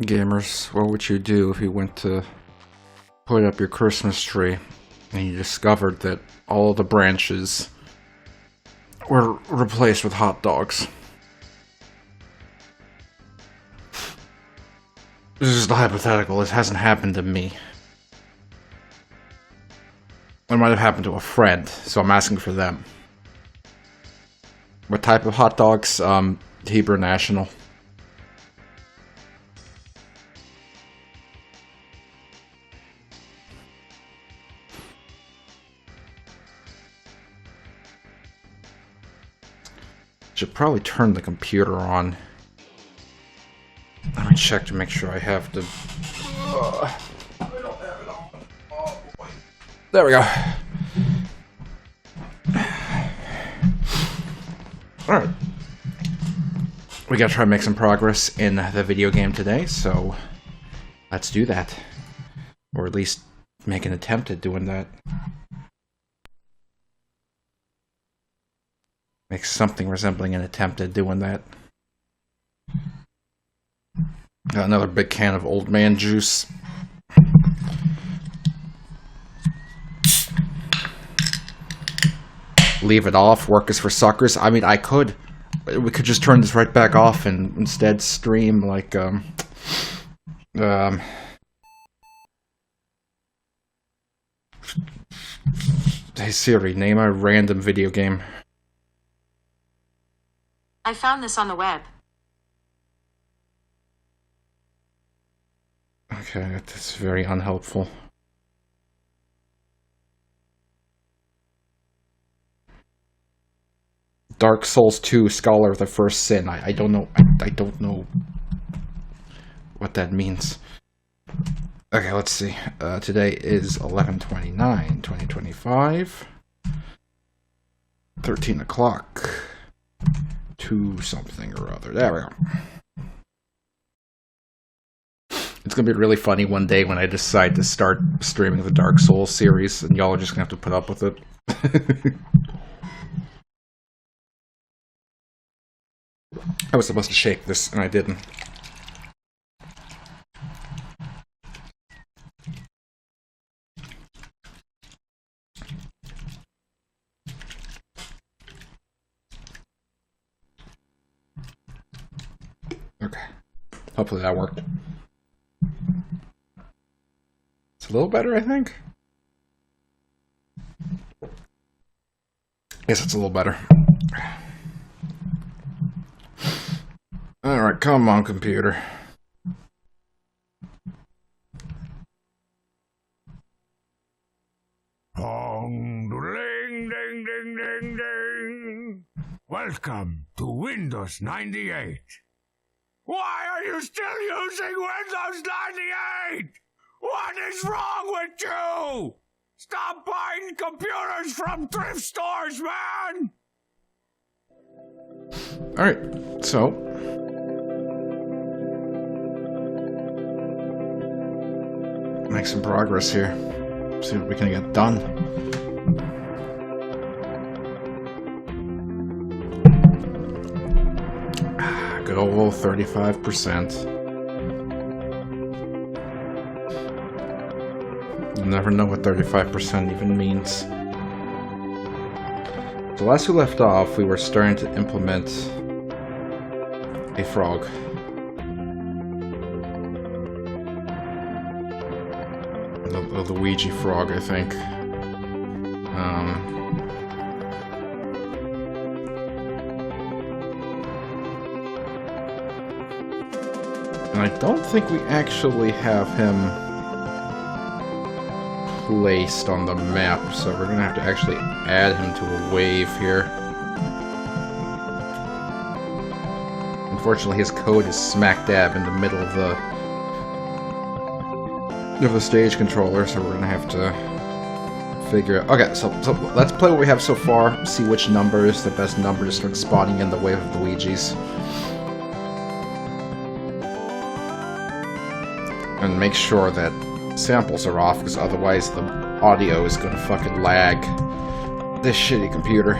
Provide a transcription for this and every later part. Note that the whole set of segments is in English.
Gamers, what would you do if you went to put up your Christmas tree and you discovered that all the branches were replaced with hot dogs? This is the hypothetical. This hasn't happened to me. It might have happened to a friend, so I'm asking for them. What type of hot dogs? Hebrew National. Should probably turn the computer on. Let me check to make sure I have the... I don't have it on. Oh, boy. There we go. Alright. We gotta try to make some progress in the video game today, so let's do that. Or at least make an attempt at doing that. Make something resembling an attempt at doing that. Got another big can of old man juice. Leave it off. Work is for suckers. I mean, I could. We could just turn this right back off and instead stream like, Hey Siri, name a random video game. I found this on the web. Okay, that's very unhelpful. Dark Souls 2, Scholar of the First Sin. I don't know. I don't know what that means. Okay, let's see. Today is 11/29/2025. 13 o'clock. 2 something or other. There we go. It's gonna be really funny one day when I decide to start streaming the Dark Souls series, and y'all are just gonna have to put up with it. I was supposed to shake this, and I didn't. Okay. Hopefully that worked. It's a little better, I think. Yes, it's a little better. Alright, come on, computer. Ding, ding, ding, ding, ding. Welcome to Windows 98. Why are you still using Windows 98? What is wrong with you? Stop buying computers from thrift stores, man! Alright, so... make some progress here. See what we can get done. Good old 35%. You never know what 35% even means. So last we left off, we were starting to implement a frog. A Luigi frog, I think. And I don't think we actually have him placed on the map, so we're gonna have to actually add him to a wave here. Unfortunately, his code is smack dab in the middle of the stage controller, so we're gonna have to figure out. Okay, so let's play what we have so far, see which number is the best number to start spawning in the wave of Luigi's. And make sure that samples are off, because otherwise the audio is gonna fucking lag this shitty computer.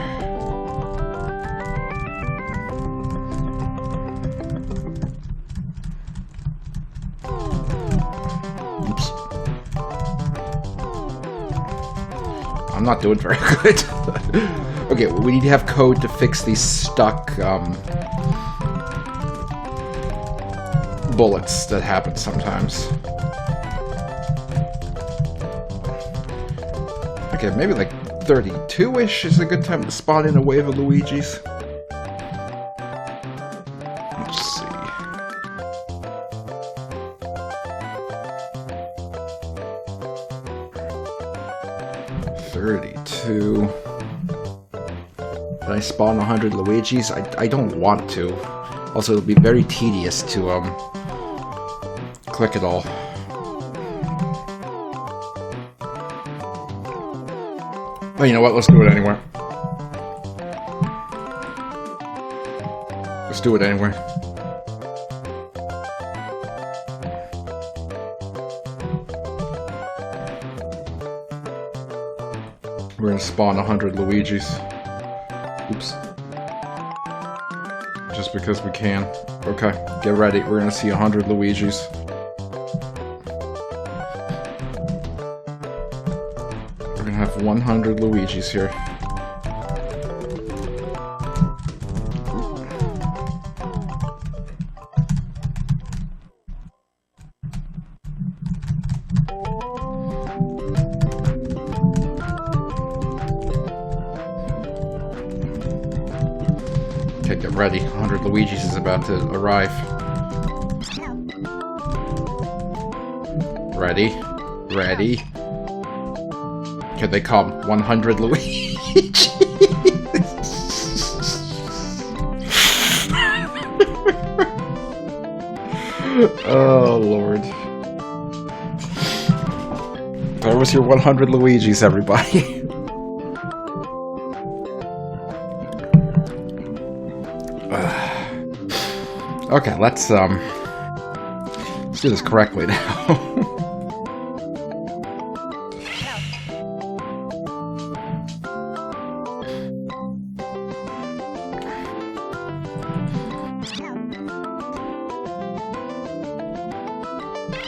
I'm not doing very good. Okay, we need to have code to fix these stuck bullets that happen sometimes. Okay, maybe like 32-ish is a good time to spawn in a wave of Luigis. Let's see. $32. Did I spawn 100 Luigis? I don't want to. Also, it'll be very tedious to click it all. Oh, you know what? Let's do it anyway. Let's do it anyway. We're gonna spawn 100 Luigis. Oops. Just because we can. Okay, get ready. We're gonna see 100 Luigis. We're gonna have 100 Luigis here. Okay, get ready. 100 Luigis is about to arrive. Ready? Ready? Here they come. 100 Luigi. Oh, Lord. There was your 100 Luigis, everybody. Okay, let's do this correctly now.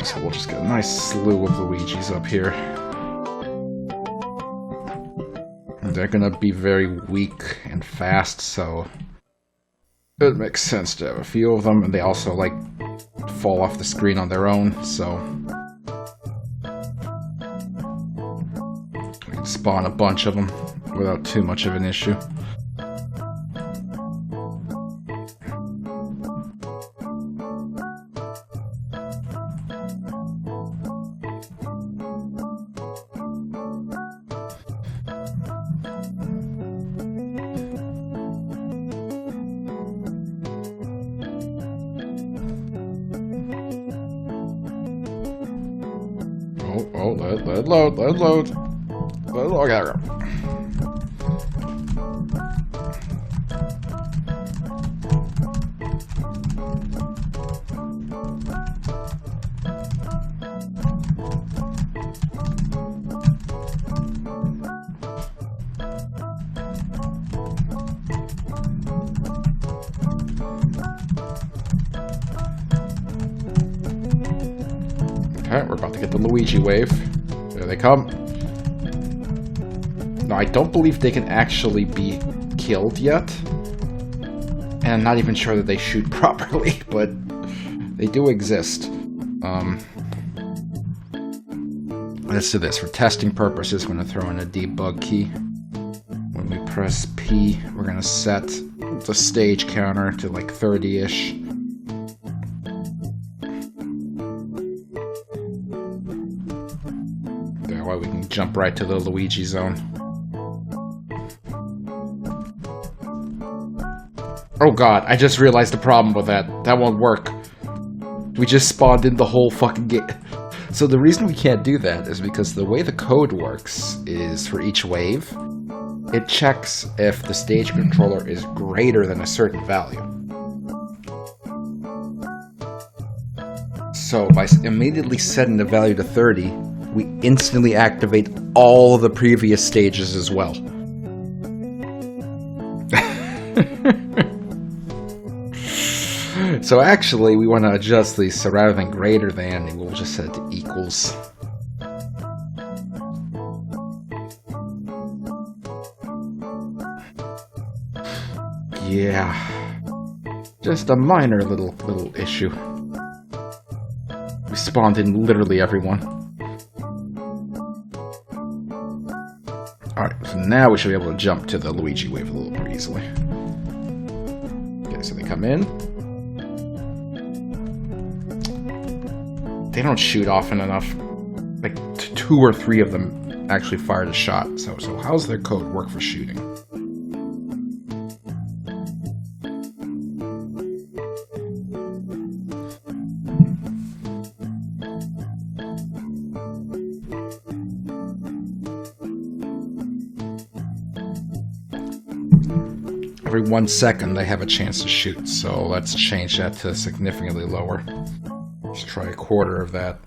So we'll just get a nice slew of Luigis up here. And they're gonna be very weak and fast, so it makes sense to have a few of them, and they also, like, fall off the screen on their own, so we can spawn a bunch of them without too much of an issue. Oh, let it load, let it load. Let it load, okay, okay, we're about to get the Luigi wave. There they come. No, I don't believe they can actually be killed yet. And I'm not even sure that they shoot properly, but they do exist. Let's do this. For testing purposes, I'm going to throw in a debug key. When we press P, we're going to set the stage counter to like 30-ish. That way we can jump right to the Luigi zone. Oh god, I just realized the problem with that. That won't work. We just spawned in the whole fucking game. So the reason we can't do that is because the way the code works is for each wave, it checks if the stage controller is greater than a certain value. So by immediately setting the value to 30, we instantly activate all the previous stages as well. So actually, we want to adjust these, so rather than greater than, we'll just set it to equals. Yeah. Just a minor little issue. We spawned in literally everyone. Alright, so now we should be able to jump to the Luigi wave a little more easily. Okay, so they come in. They don't shoot often enough. Like, 2 or 3 of them actually fired a shot. So how's their code work for shooting? Every 1 second they have a chance to shoot, so let's change that to significantly lower. Let's try a quarter of that.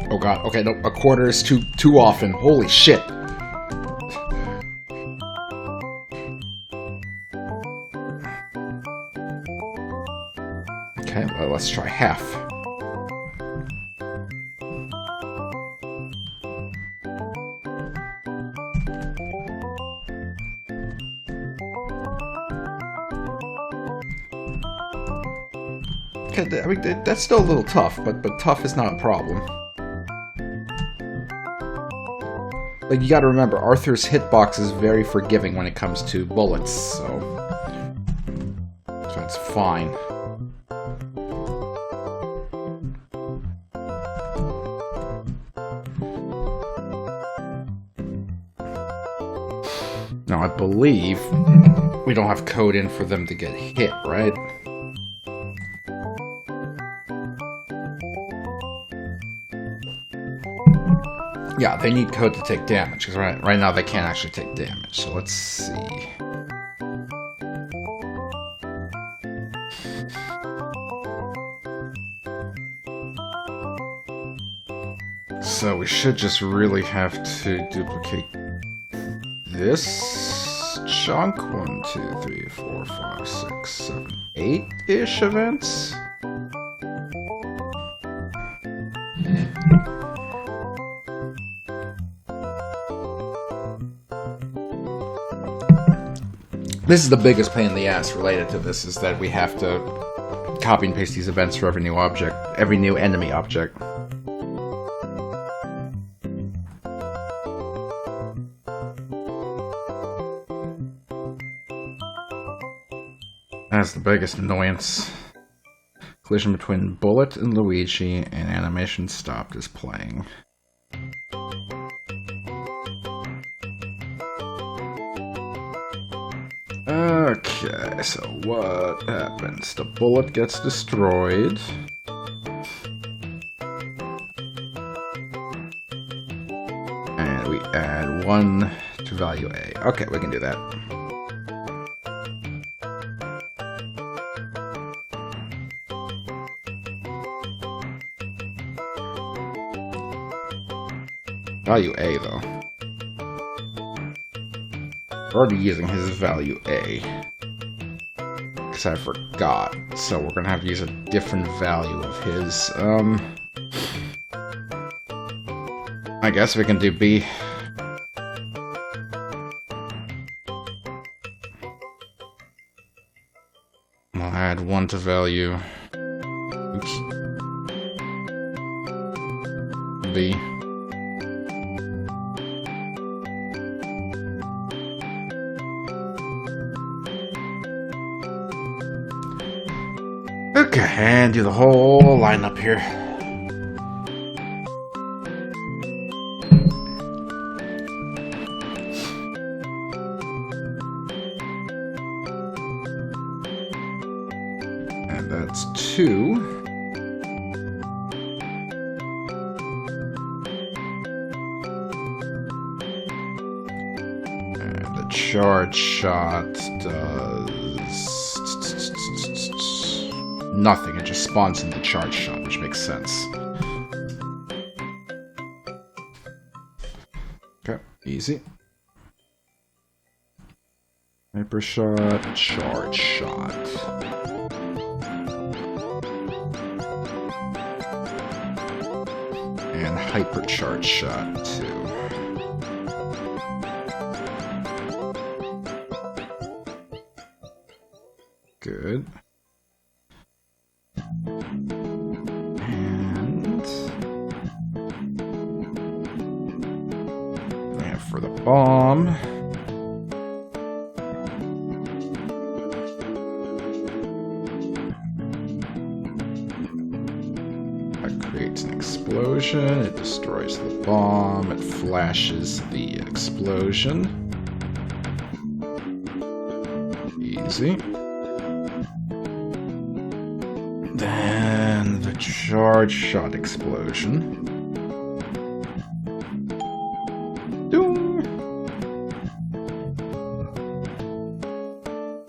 Oh god, okay, no, a quarter is too often. Holy shit. Okay, well, let's try half. Okay, I mean, that's still a little tough, but tough is not a problem. Like, you gotta remember, Arthur's hitbox is very forgiving when it comes to bullets, so it's fine. Now, I believe we don't have code in for them to get hit, right? Yeah, they need code to take damage, because right now they can't actually take damage. So let's see. So we should just really have to duplicate this chunk. 1, 2, 3, 4, 5, 6, 7, 8-ish events. This is the biggest pain in the ass related to this, is that we have to copy and paste these events for every new object, every new enemy object. That's the biggest annoyance. Collision between Bullet and Luigi, and animation stopped is playing. Okay, so what happens? The bullet gets destroyed. And we add 1 to value A. Okay, we can do that. Value A, though. Already using his value A, because I forgot, so we're gonna have to use a different value of his. I guess we can do B. I'll add 1 to value. Oops. B. Okay, and do the whole lineup here. And that's 2. And the charge shot does nothing. It just spawns in the charge shot, which makes sense. Okay, easy. Hyper shot, charge shot. And hypercharge shot, too. Good. And for the bomb. That creates an explosion. It destroys the bomb. It flashes the explosion. Easy. Then the charge shot explosion. Doom!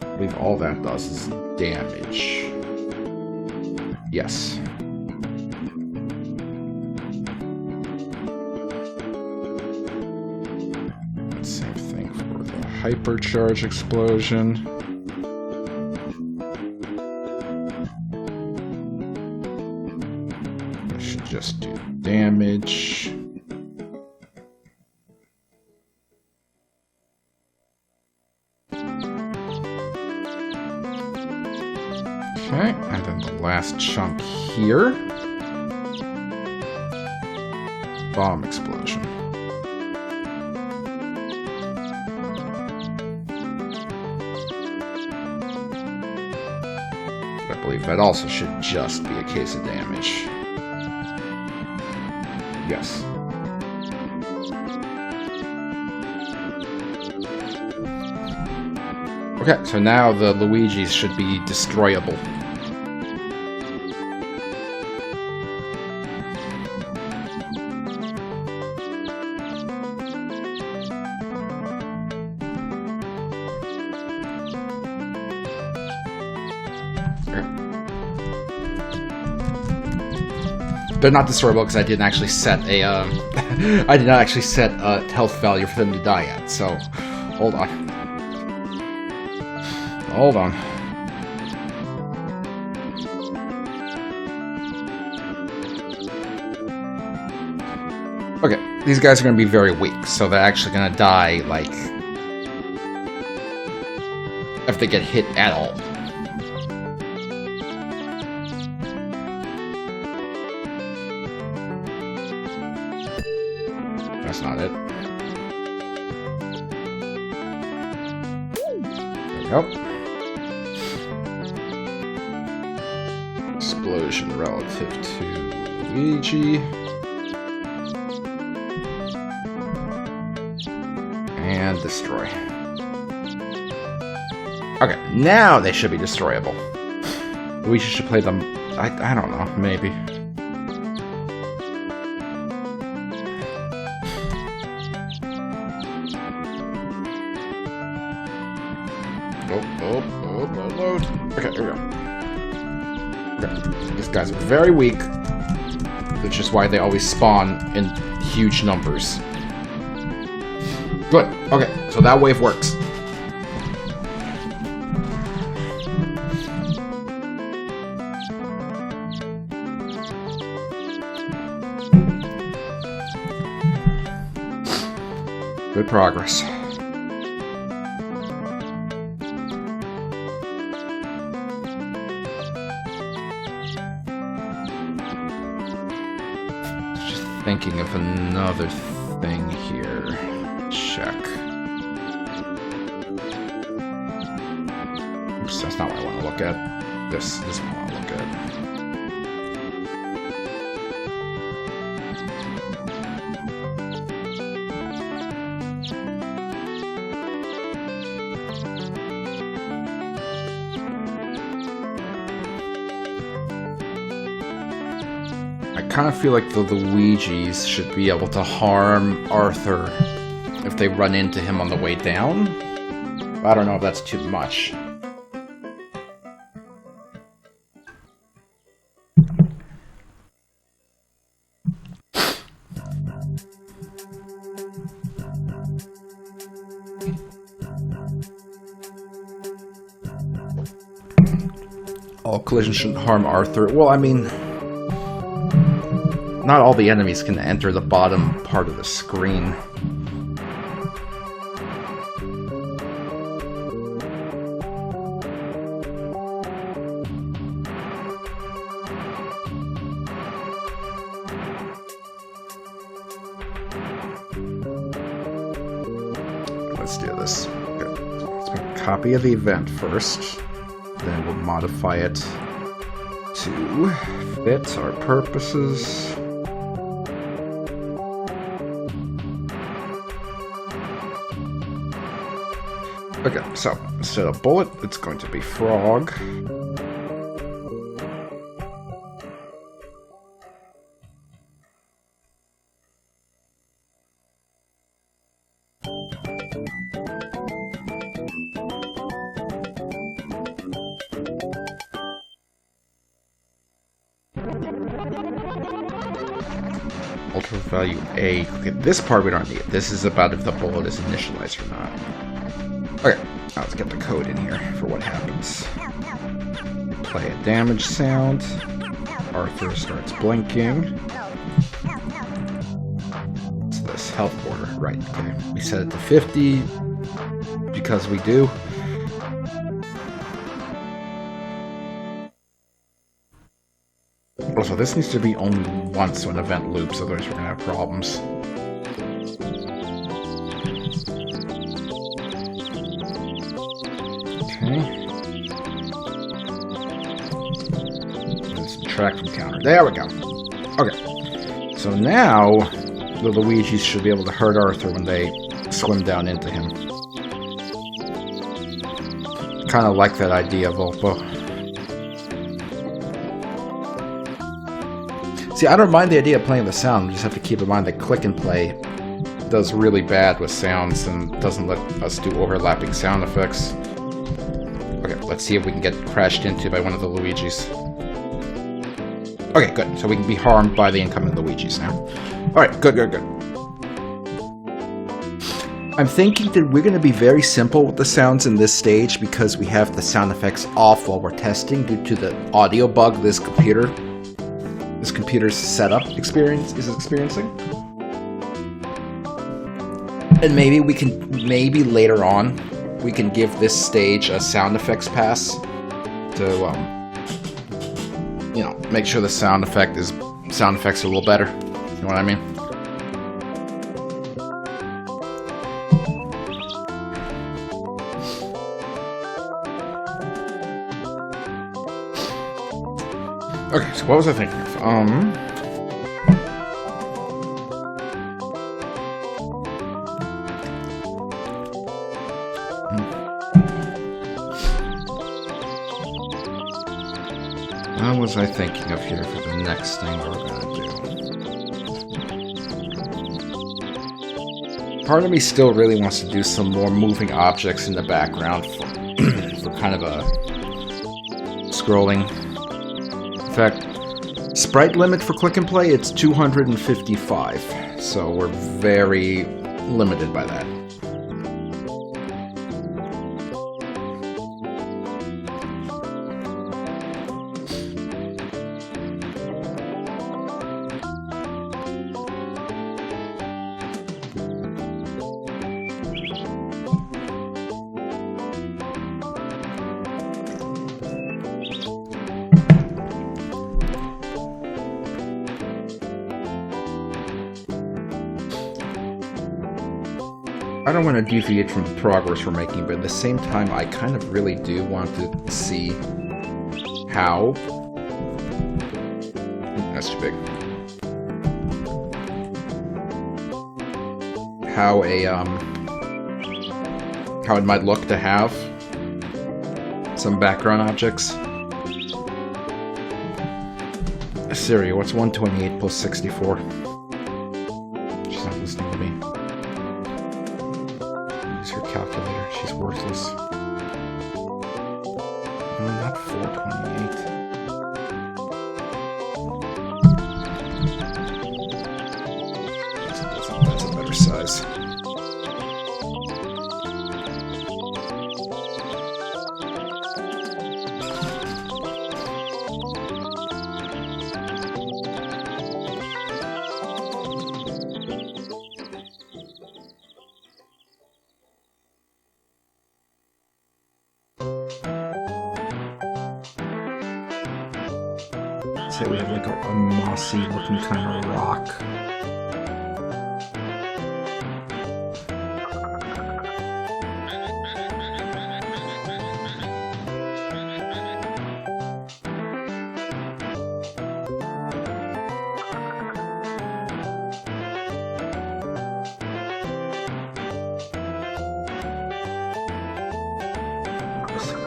I believe all that does is damage. Yes. Same thing for the hypercharge explosion. Just do damage. Okay, and then the last chunk here. Bomb explosion. I believe that also should just be a case of damage. Yes. Okay, so now the Luigis should be destroyable. They're not destroyable because I didn't actually set a I did not actually set a health value for them to die at. So, hold on. Hold on. Okay, these guys are going to be very weak, so they're actually going to die, like, if they get hit at all. That's not it. There we go. Explosion relative to Luigi. And destroy. Okay, now they should be destroyable. Luigi should play them. I don't know, maybe. Load. Okay, here we go. Okay. These guys are very weak, which is why they always spawn in huge numbers. Good. Okay, so that wave works. Good progress. Thinking of another thing here. Check. Oops, that's not what I want to look at. This is what I want to look at. I kind of feel like the Luigis should be able to harm Arthur if they run into him on the way down. But I don't know if that's too much. All collisions shouldn't harm Arthur. Well, I mean, not all the enemies can enter the bottom part of the screen. Let's do this. Good. Let's make a copy of the event first. Then we'll modify it to fit our purposes. Okay, so instead of bullet, it's going to be frog. Ultimate value A. Okay, this part we don't need. This is about if the bullet is initialized or not. Okay, now let's get the code in here for what happens. Play a damage sound. Arthur starts blinking. What's this? Health border. Right, okay. We set it to 50 because we do. Also, this needs to be only once when event loops, otherwise we're going to have problems. Okay. And subtract from counter. There we go. Okay. So now, the Luigis should be able to hurt Arthur when they swim down into him. Kind of like that idea, Volpo. See, I don't mind the idea of playing the sound. You just have to keep in mind that Click and Play does really bad with sounds and doesn't let us do overlapping sound effects. Okay, let's see if we can get crashed into by one of the Luigis. Okay, good. So we can be harmed by the incoming Luigis now. Alright, good. I'm thinking that we're going to be very simple with the sounds in this stage because we have the sound effects off while we're testing due to the audio bug this computer's setup is experiencing. And maybe we can, later on, we can give this stage a sound effects pass to, make sure the sound effects are a little better. You know what I mean? Okay, so what was I thinking of? What was I thinking of here for the next thing we're gonna do? Part of me still really wants to do some more moving objects in the background for kind of a scrolling. In fact, sprite limit for Click and Play, it's 255, so we're very limited by that. I don't want to deviate from the progress we're making, but at the same time, I kind of really do want to see how... That's too big. How it might look to have some background objects. Siri, what's 128 plus 64? She's not listening to me. Use her calculator. She's worthless. No, not 428. That's a better size. say we have like a mossy looking kind of rock.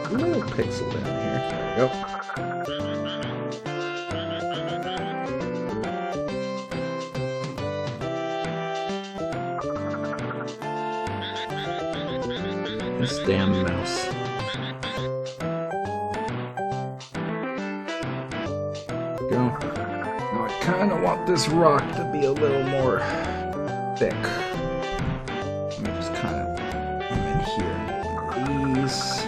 A little pixel down here. There we go. This damn mouse. Go. Now I kind of want this rock to be a little more thick. Let me just kind of come in here. These.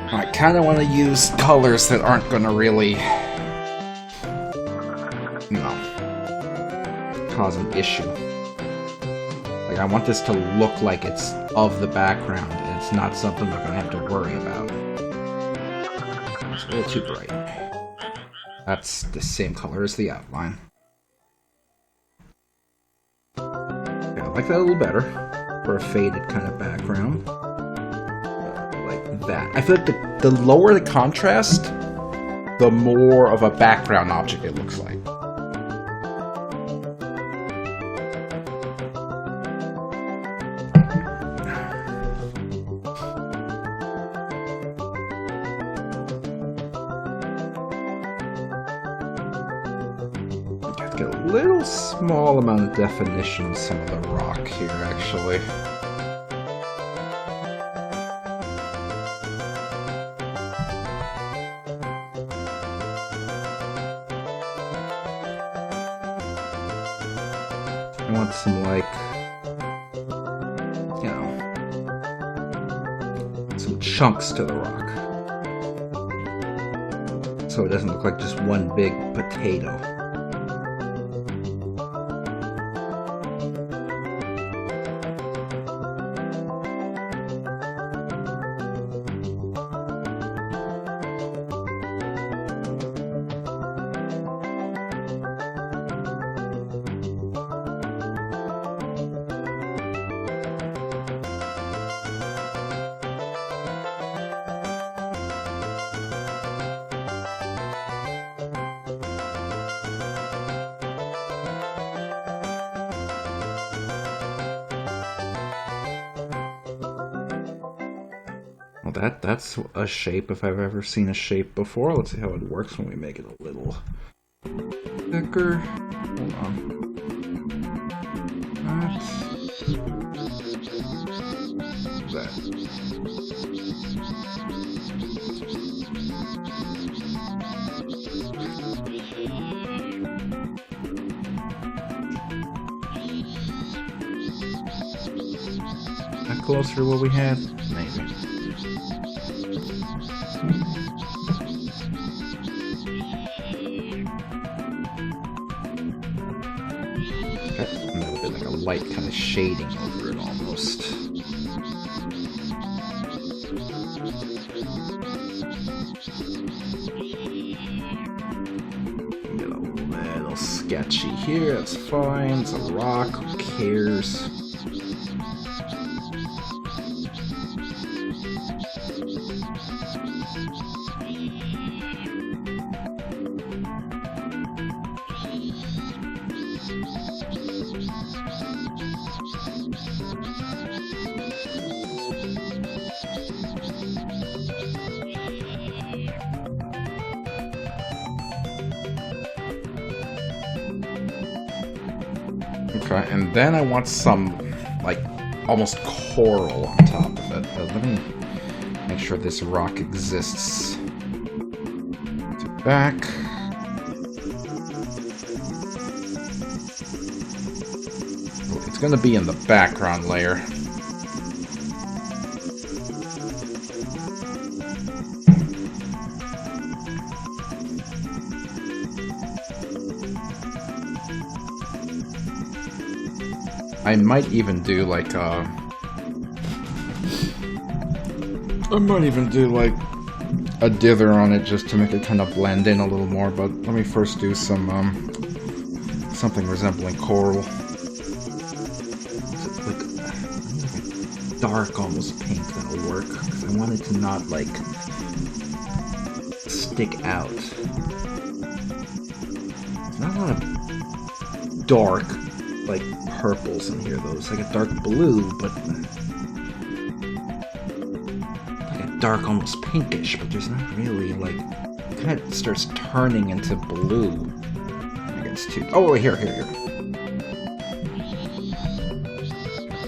I kind of want to use colors that aren't going to really, you know, cause an issue. Like, I want this to look like it's of the background, and it's not something we're going to have to worry about. It's a little too bright. That's the same color as the outline. Yeah, I like that a little better for a faded kind of background. That. I feel like the lower the contrast, the more of a background object it looks like. Get a little small amount of definition in some of the rock here, actually. I want some, like, you know, some chunks to the rock. So it doesn't look like just one big potato. Well, that's a shape if I've ever seen a shape before. Let's see how it works when we make it a little thicker. Hold on. That. That closer to what we had? Maybe. That would have been like a light kind of shading over it almost. Get a little sketchy here, that's fine. It's a rock, who cares? Okay, and then I want some, like, almost coral on top of it. But let me make sure this rock exists. To back. It's going to be in the background layer. I might even do like a dither on it just to make it kind of blend in a little more, but let me first do some something resembling coral. Like dark, almost pink, that'll work. 'Cause I want it to not like stick out. There's not a lot of dark like purples in here though. It's like a dark blue, but dark, almost pinkish, but there's not really, like, it kind of starts turning into blue. I guess too. Oh, here.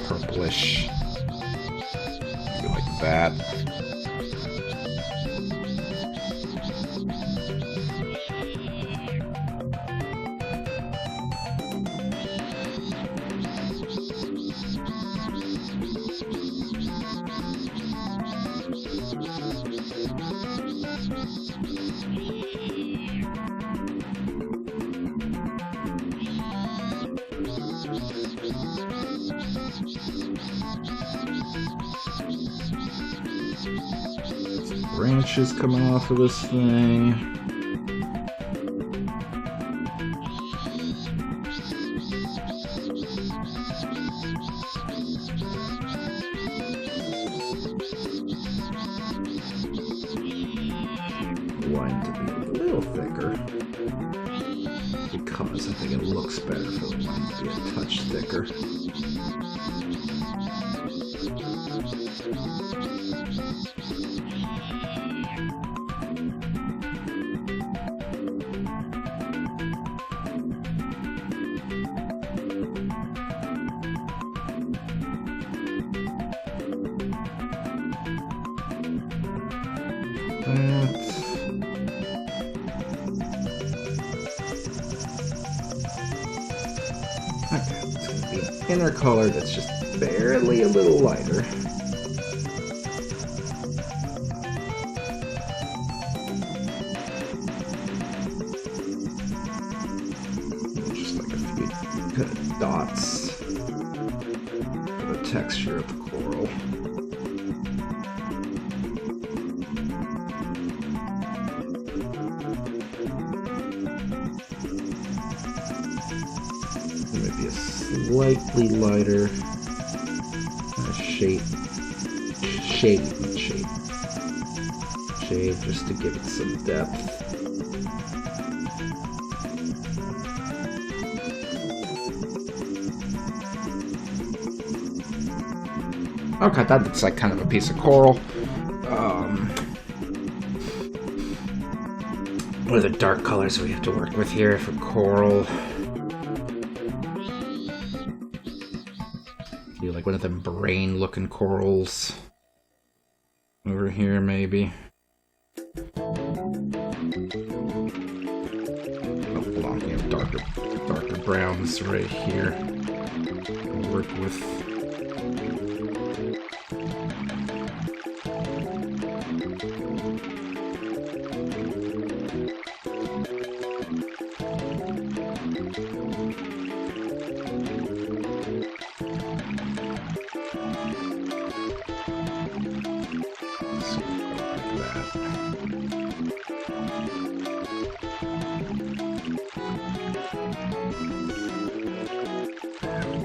Purplish. Maybe like that. Branches coming off of this thing. Want it to be a little thicker because I think it looks better for the line to be a touch thicker. Okay, it's going to be an inner color that's just barely a little lighter. Just like a few kind of dots for the texture of the coral. Maybe a slightly lighter shade just to give it some depth. Okay, that looks like kind of a piece of coral. What are the dark colors we have to work with here for coral? Do like one of them brain-looking corals over here, maybe. Oh, hold on, we have darker browns right here. I'll work with.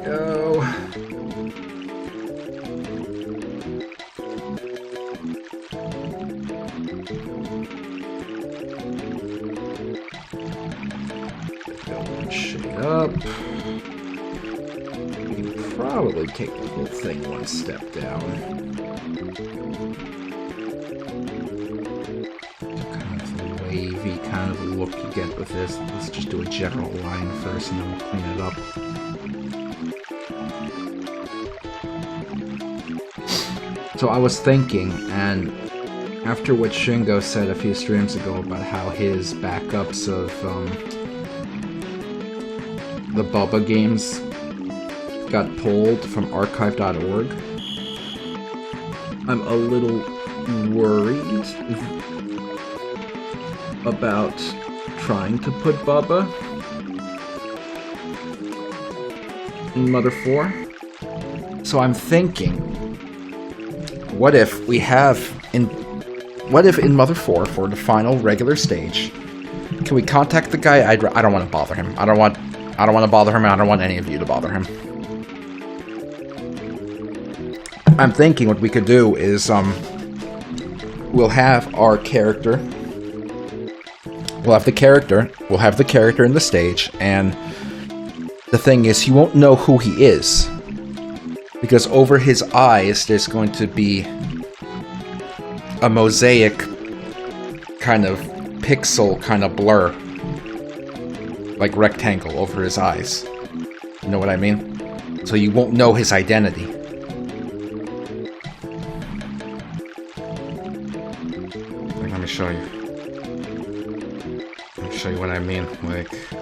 Go. One shade up. We can probably take the whole thing one step down. Kind of the wavy kind of look you get with this. Let's just do a general line first and then we'll clean it up. So I was thinking, and after what Shingo said a few streams ago about how his backups of the Bubba games got pulled from archive.org, I'm a little worried about trying to put Bubba in Mother 4. So I'm thinking, what if in Mother 4 for the final regular stage, can we contact the guy? I don't want to bother him. I don't want to bother him. I don't want any of you to bother him. I'm thinking what we could do is we'll have our character. We'll have the character in the stage, and the thing is, he won't know who he is, because over his eyes there's going to be a mosaic kind of pixel kind of blur, like rectangle over his eyes. You know what I mean? So you won't know his identity. Let me show you. Let me show you what I mean. Like, I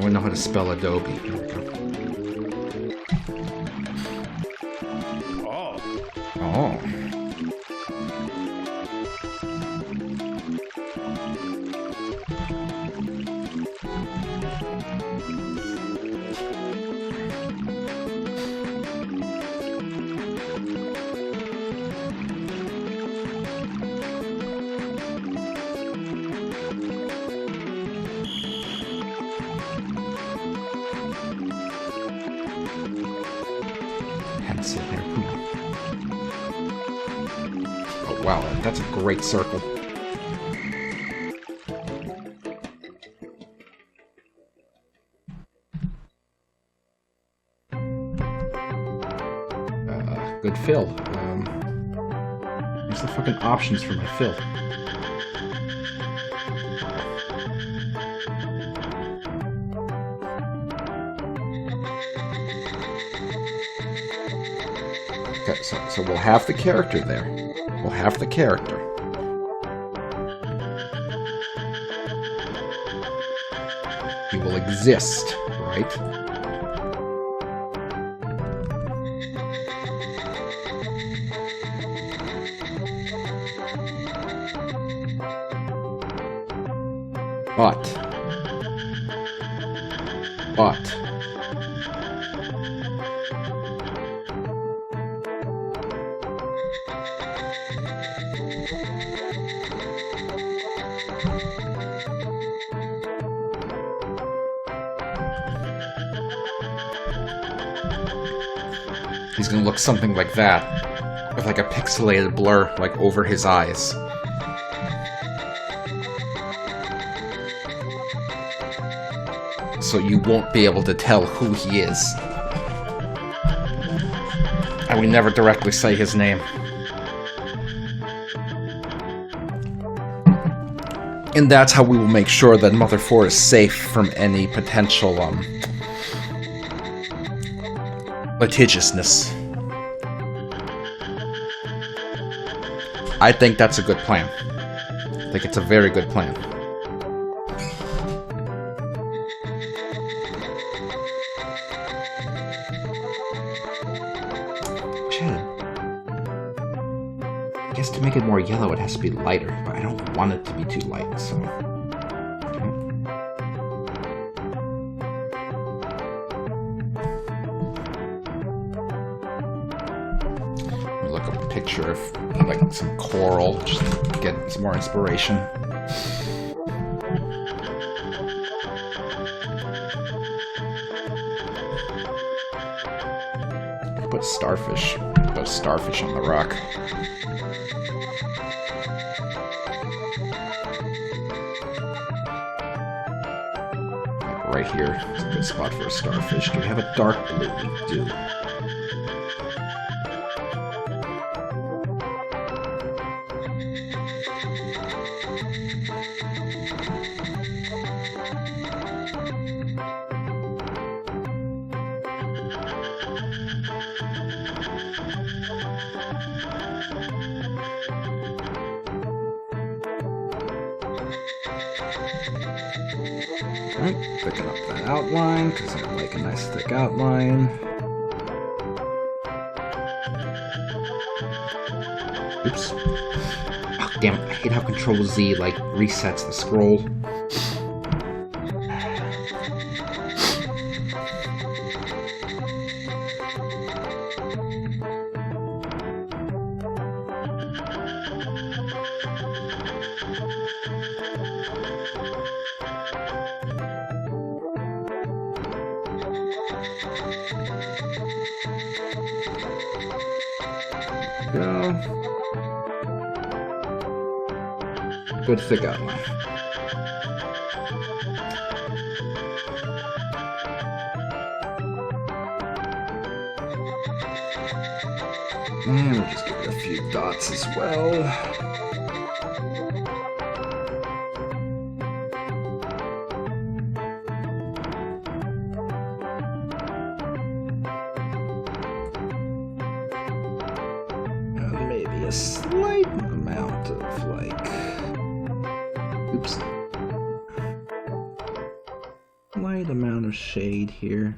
wouldn't know how to spell Adobe. Here we go. Oh. Pencil here. Oh wow, that's a great circle. Good fill. Where's the fucking options for my fill? Okay, so we'll have the character there. We'll have the character. He will exist, right? But he's gonna look something like that, with like a pixelated blur like over his eyes. So you won't be able to tell who he is. And we never directly say his name. And that's how we will make sure that Mother 4 is safe from any potential, litigiousness. I think that's a good plan. I think it's a very good plan. I guess to make it more yellow, it has to be lighter, but I don't want it to be too light, so... Let me look up a picture of, like, some coral, just to get some more inspiration. Put starfish. Put a starfish on the rock. Like right here. It's a good spot for a starfish. Do we have a dark blue? We do. Alright, picking up that outline, because I like a nice thick outline. Oops. Oh, damn it, I hate how Control Z, like, resets the scroll. Go. Good to go. And we'll just give it a few dots as well. And maybe a slight amount of oops. Light amount of shade here.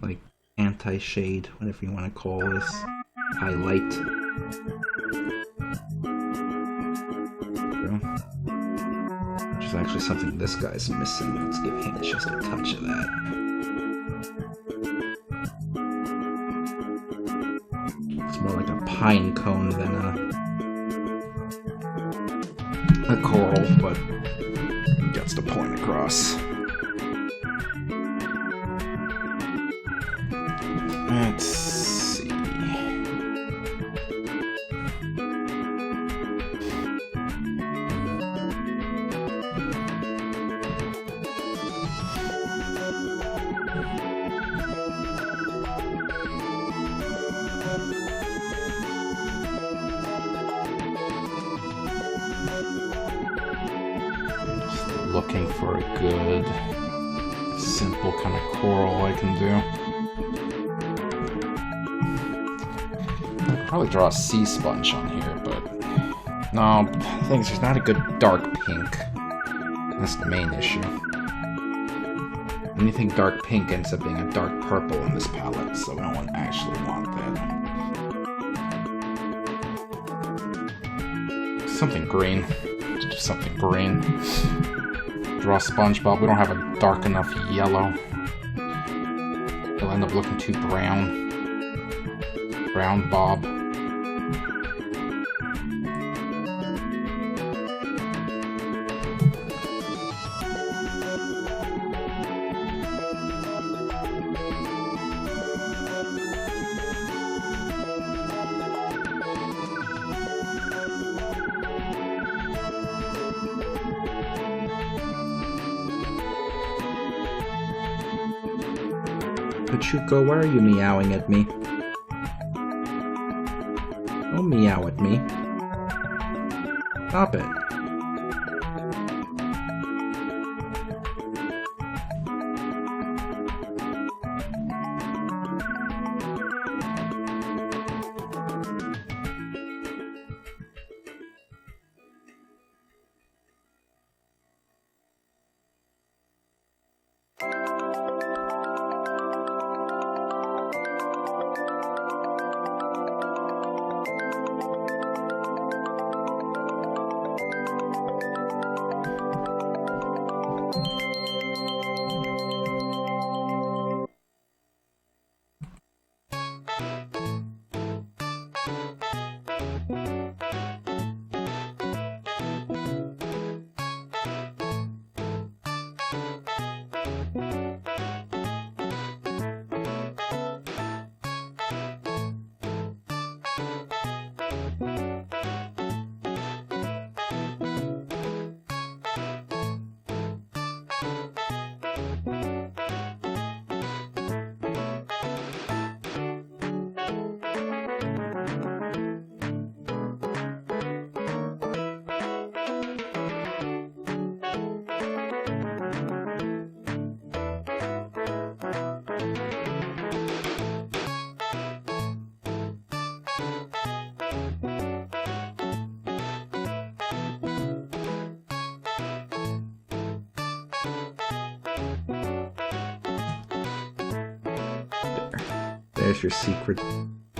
Like anti-shade, whatever you want to call this. Highlight. Which is actually something this guy's missing. Let's give him just a touch of that. It's more like a pine cone than a coral, but it gets the point across. Let's see. Just looking for a good, simple kind of coral I can do. Probably draw a sea sponge on here, but no, the thing is, there's not a good dark pink. That's the main issue. Anything dark pink ends up being a dark purple in this palette, so we don't actually want that. Something green. Just do something green. Draw SpongeBob. We don't have a dark enough yellow. It'll end up looking too brown. Brown Bob. Pachuco, why are you meowing at me? Don't meow at me. Stop it.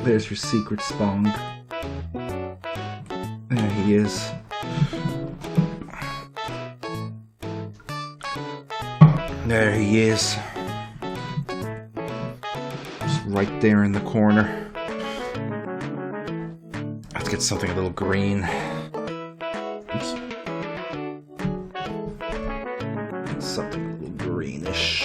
There's your secret Spong. There he is. There he is. Just right there in the corner. Let's get something a little green. Oops. Something a little greenish.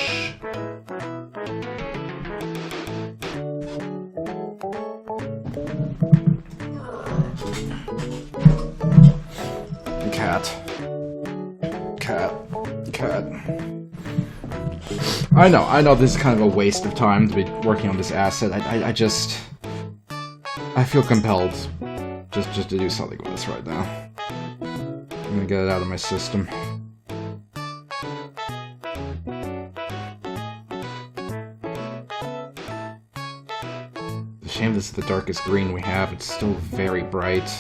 I know this is kind of a waste of time to be working on this asset. I feel compelled just to do something with this right now. I'm gonna get it out of my system. It's a shame this is the darkest green we have. It's still very bright.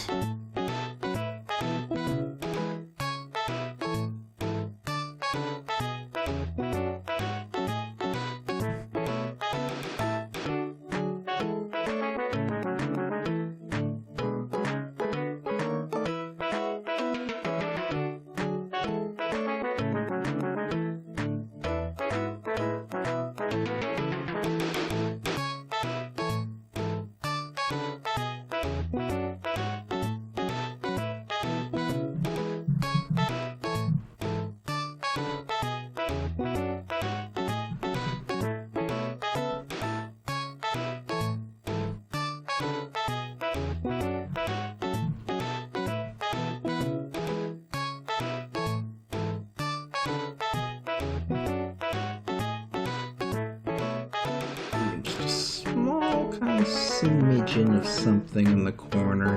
Smidgen of something in the corner.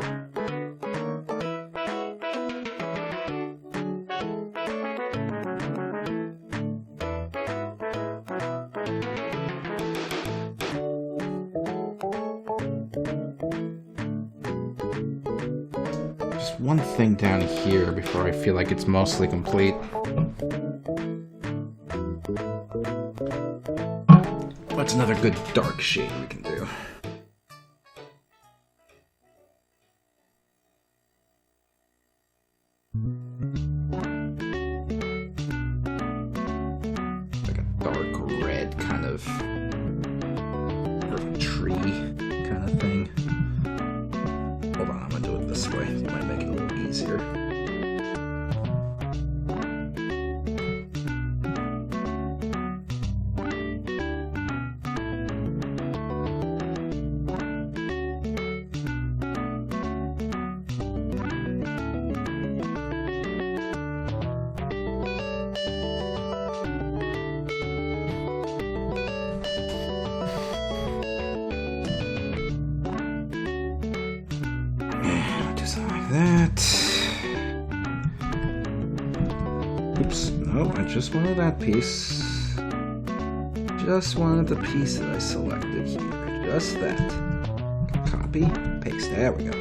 Just one thing down here before I feel like it's mostly complete. What's another good dark shade we can do? Like a dark red kind of, or a tree kind of thing. Hold on, I'm gonna do it this way. It might make it a little easier. That. Oops, no, I just wanted that piece. Just wanted the piece that I selected here. Just that. Copy, paste, there we go.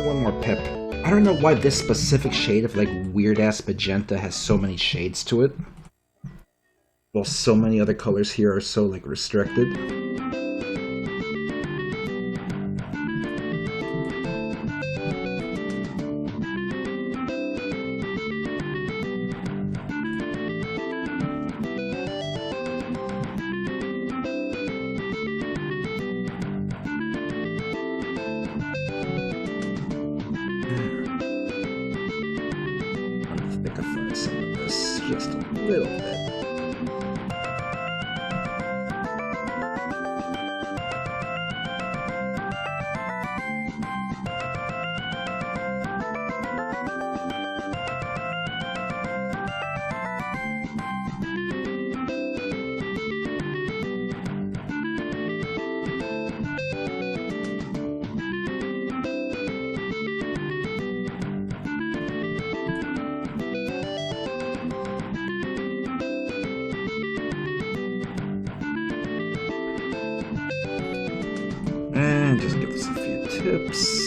One more pip. I don't know why this specific shade of like weird-ass magenta has so many shades to it, while so many other colors here are so like restricted. Some of this just a little bit. And just give us a few tips.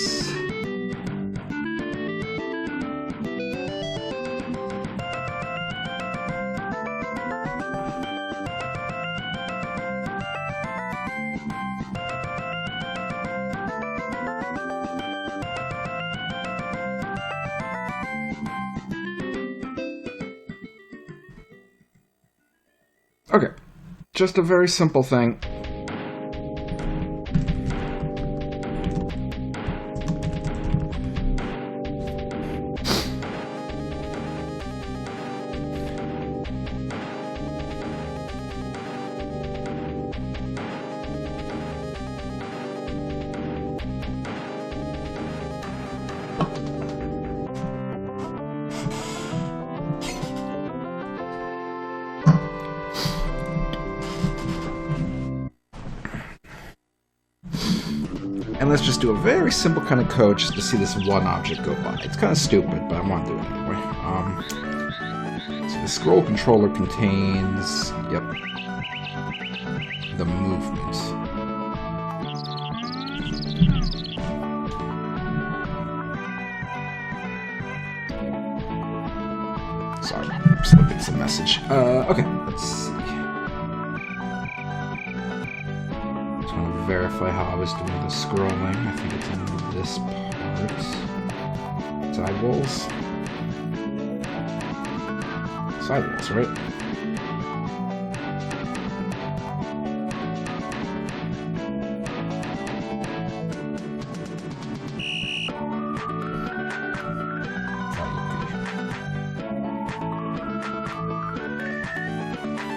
Okay, just a very simple thing. And let's just do a very simple kind of code just to see this one object go by. It's kind of stupid, but I want to do it anyway. So the scroll controller contains, yep, the movement. Sorry, I'm just looking at some message. Okay, let's see. Just want to verify how I was doing the scrolling. I think it's in this part. Sidewalls. Sidewalls, right?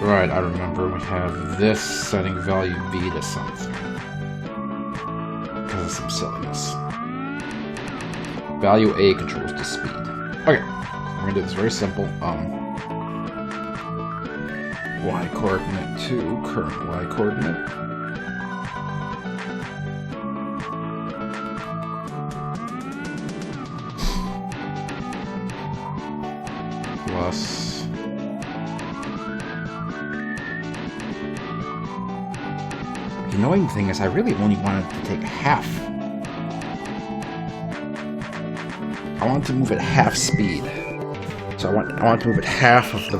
Right, I remember we have this setting value B to something. Because of some silliness. Value A controls the speed. Okay, we're gonna do this very simple. Y coordinate to current Y coordinate. Plus the annoying thing is I really only wanted to take half. I want to move at half speed. So I want to move at half of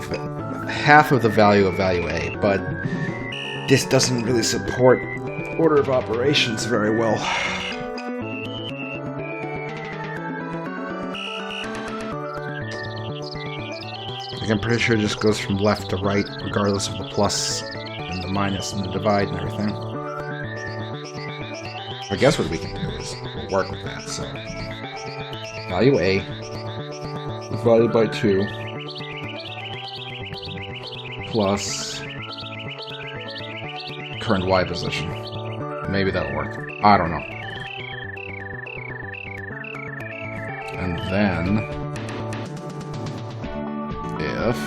the value of value A, but this doesn't really support order of operations very well. Like, I'm pretty sure it just goes from left to right, regardless of the plus and the minus and the divide and everything. I guess what we can do is we'll work with that. So value A divided by 2 plus current Y position. Maybe that'll work. I don't know. And then if...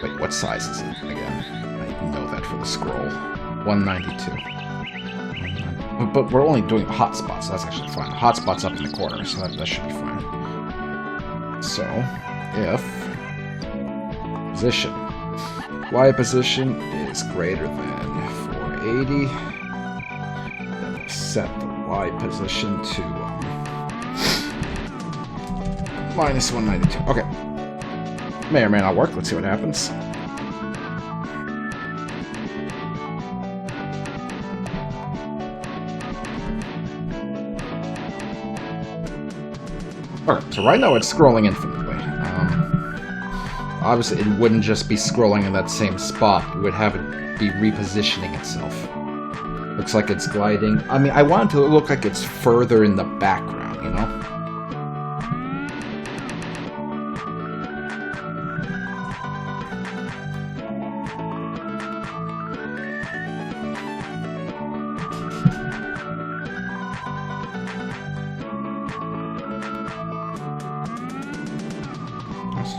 Wait, what size is it again? I know that for the scroll. 192. But we're only doing hotspots, so that's actually fine. Hotspot's up in the corner, so that should be fine. So, if position Y position is greater than 480, then set the Y position to minus 192. Okay. May or may not work. Let's see what happens. Alright, so right now it's scrolling infinitely. Obviously, it wouldn't just be scrolling in that same spot. It would have it be repositioning itself. Looks like it's gliding. I mean, I want it to look like it's further in the background, you know?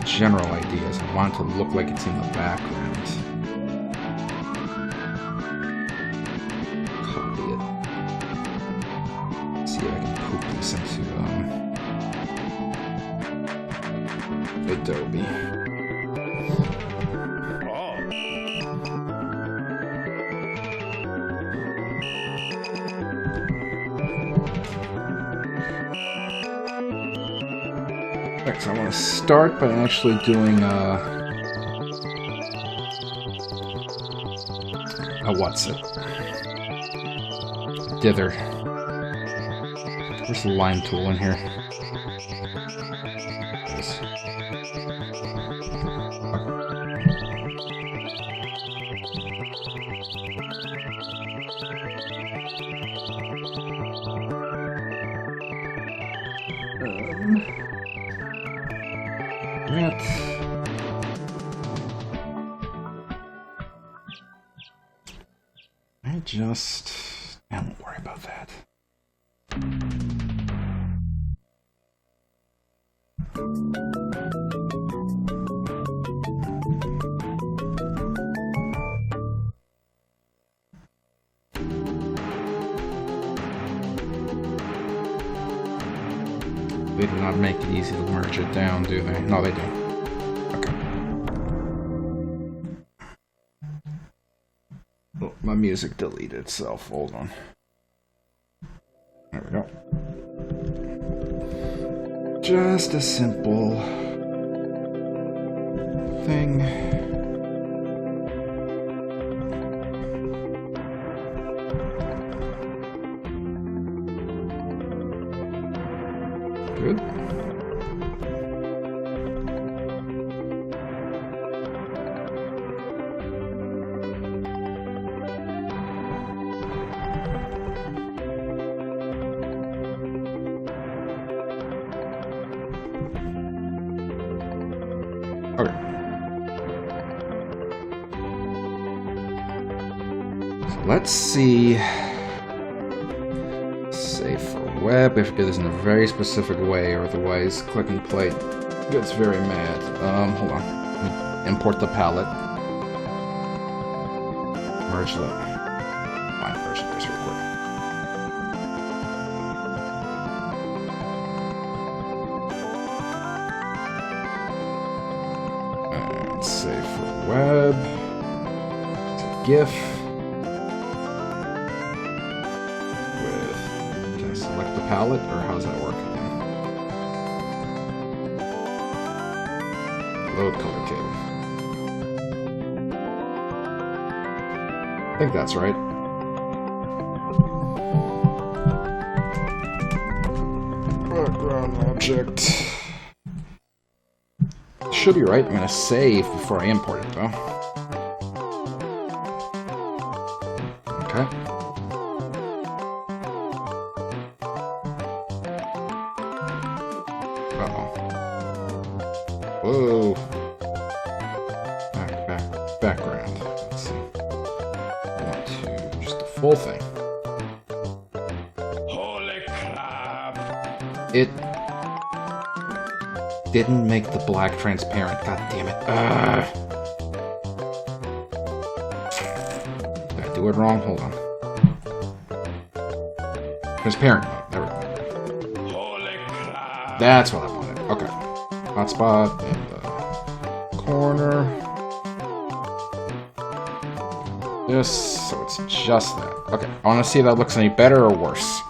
General ideas. I want it to look like it's in the background. Copy it. See if I can poop this into Adobe. Alright, so I want to start by actually doing a what's it? Dither. Where's the line tool in here? I won't worry about that. They do not make it easy to merge it down, do they? No, they do. Okay. Oh, my music deleted itself. Hold on. There we go. Just a simple thing. Good. Okay. So let's see. Save for web. We have to do this in a very specific way, or otherwise click and play gets very mad. Hold on. Import the palette. Merge the fine version just real quick. And save for web. It's a GIF. Select the palette, or how does that work again? Load color table. I think that's right. Background object. Should be right. I'm gonna save before I import it, though. Okay. Whoa. Background. Let's see. I want to just the full thing. Holy crap! It didn't make the black transparent. God damn it. Did I do it wrong? Hold on. Transparent mode. There we go. Holy crap! That's what I wanted. Okay. Hotspot in the corner. This, so it's just that. Okay, I want to see if that looks any better or worse.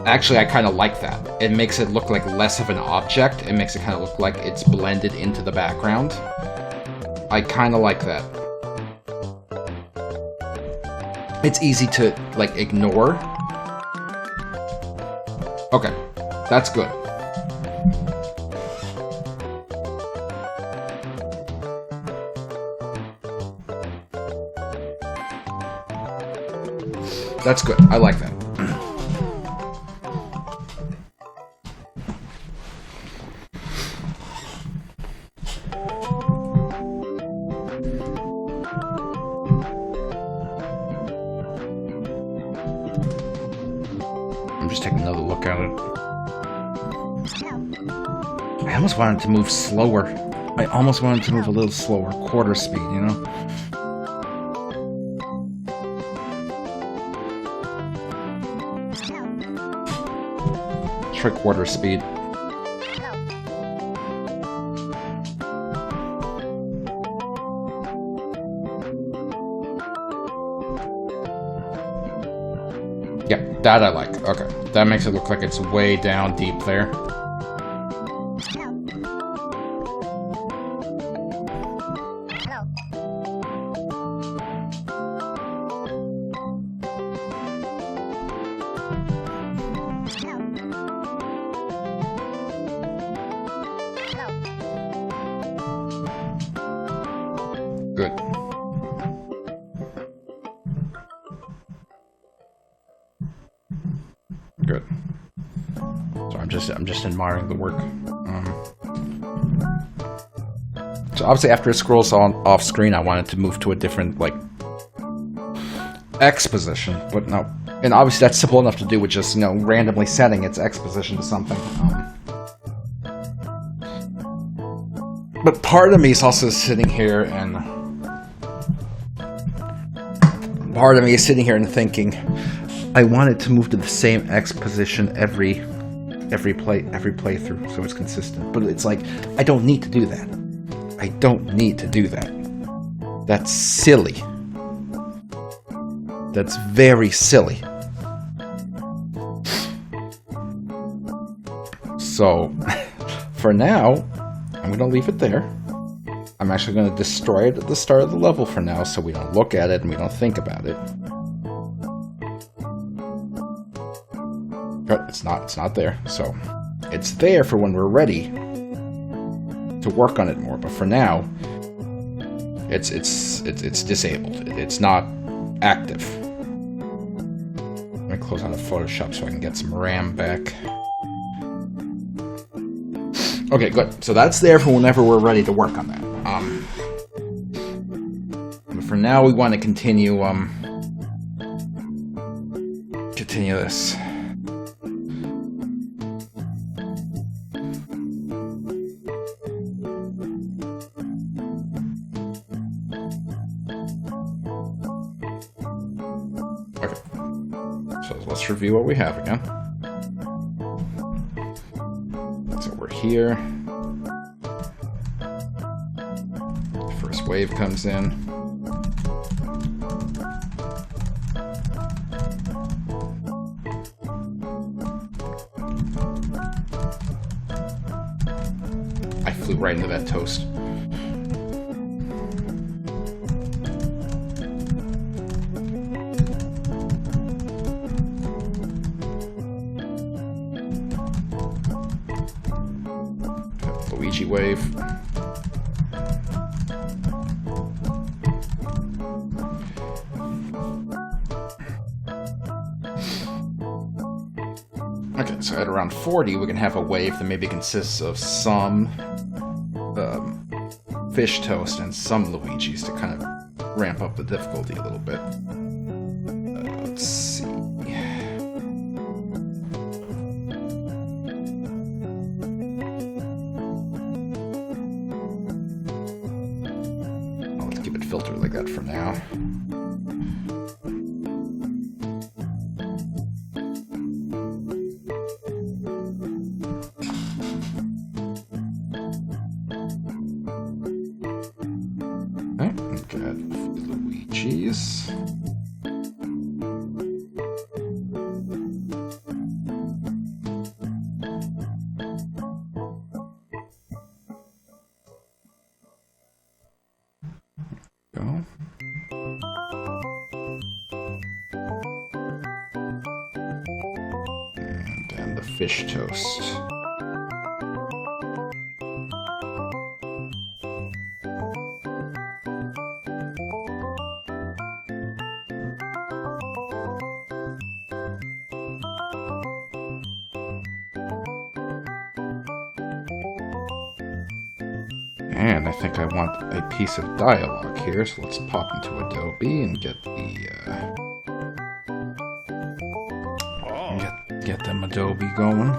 Actually, I kind of like that. It makes it look like less of an object. It makes it kind of look like it's blended into the background. I kind of like that. It's easy to, like, ignore. Okay, that's good. That's good. I like that. I'm just taking another look at it. I almost wanted to move slower. I almost wanted to move a little slower. Quarter speed, you know? Three-quarter speed. Yeah, that I like. Okay, that makes it look like it's way down deep there. Good. Good. So I'm just admiring the work. So obviously after it scrolls on off screen, I wanted to move to a different, like, X position, but no. And obviously that's simple enough to do with just, you know, randomly setting its X position to something. But part of me is also sitting here and... Part of me is sitting here and thinking, I want it to move to the same X position every every playthrough, so it's consistent. But it's like, I don't need to do that. I don't need to do that. That's silly. That's very silly. So, for now, I'm going to leave it there. I'm actually going to destroy it at the start of the level for now, so we don't look at it and we don't think about it. But it's not there. So, it's there for when we're ready to work on it more. But for now, it's disabled. It's not active. Let me close out of Photoshop so I can get some RAM back. Okay, good. So that's there for whenever we're ready to work on that. But for now, we want to continue this. Okay. So let's review what we have again. So we're here. First wave comes in. I flew right into that toast. Luigi wave. Okay, so at around 40, we can have a wave that maybe consists of some fish toast and some Luigis to kind of ramp up the difficulty a little bit. Let's see. Let's keep it filtered like that for now. Luigi's. Go. And the fish toast. And I think I want a piece of dialogue here, so let's pop into Adobe and get the get them Adobe going.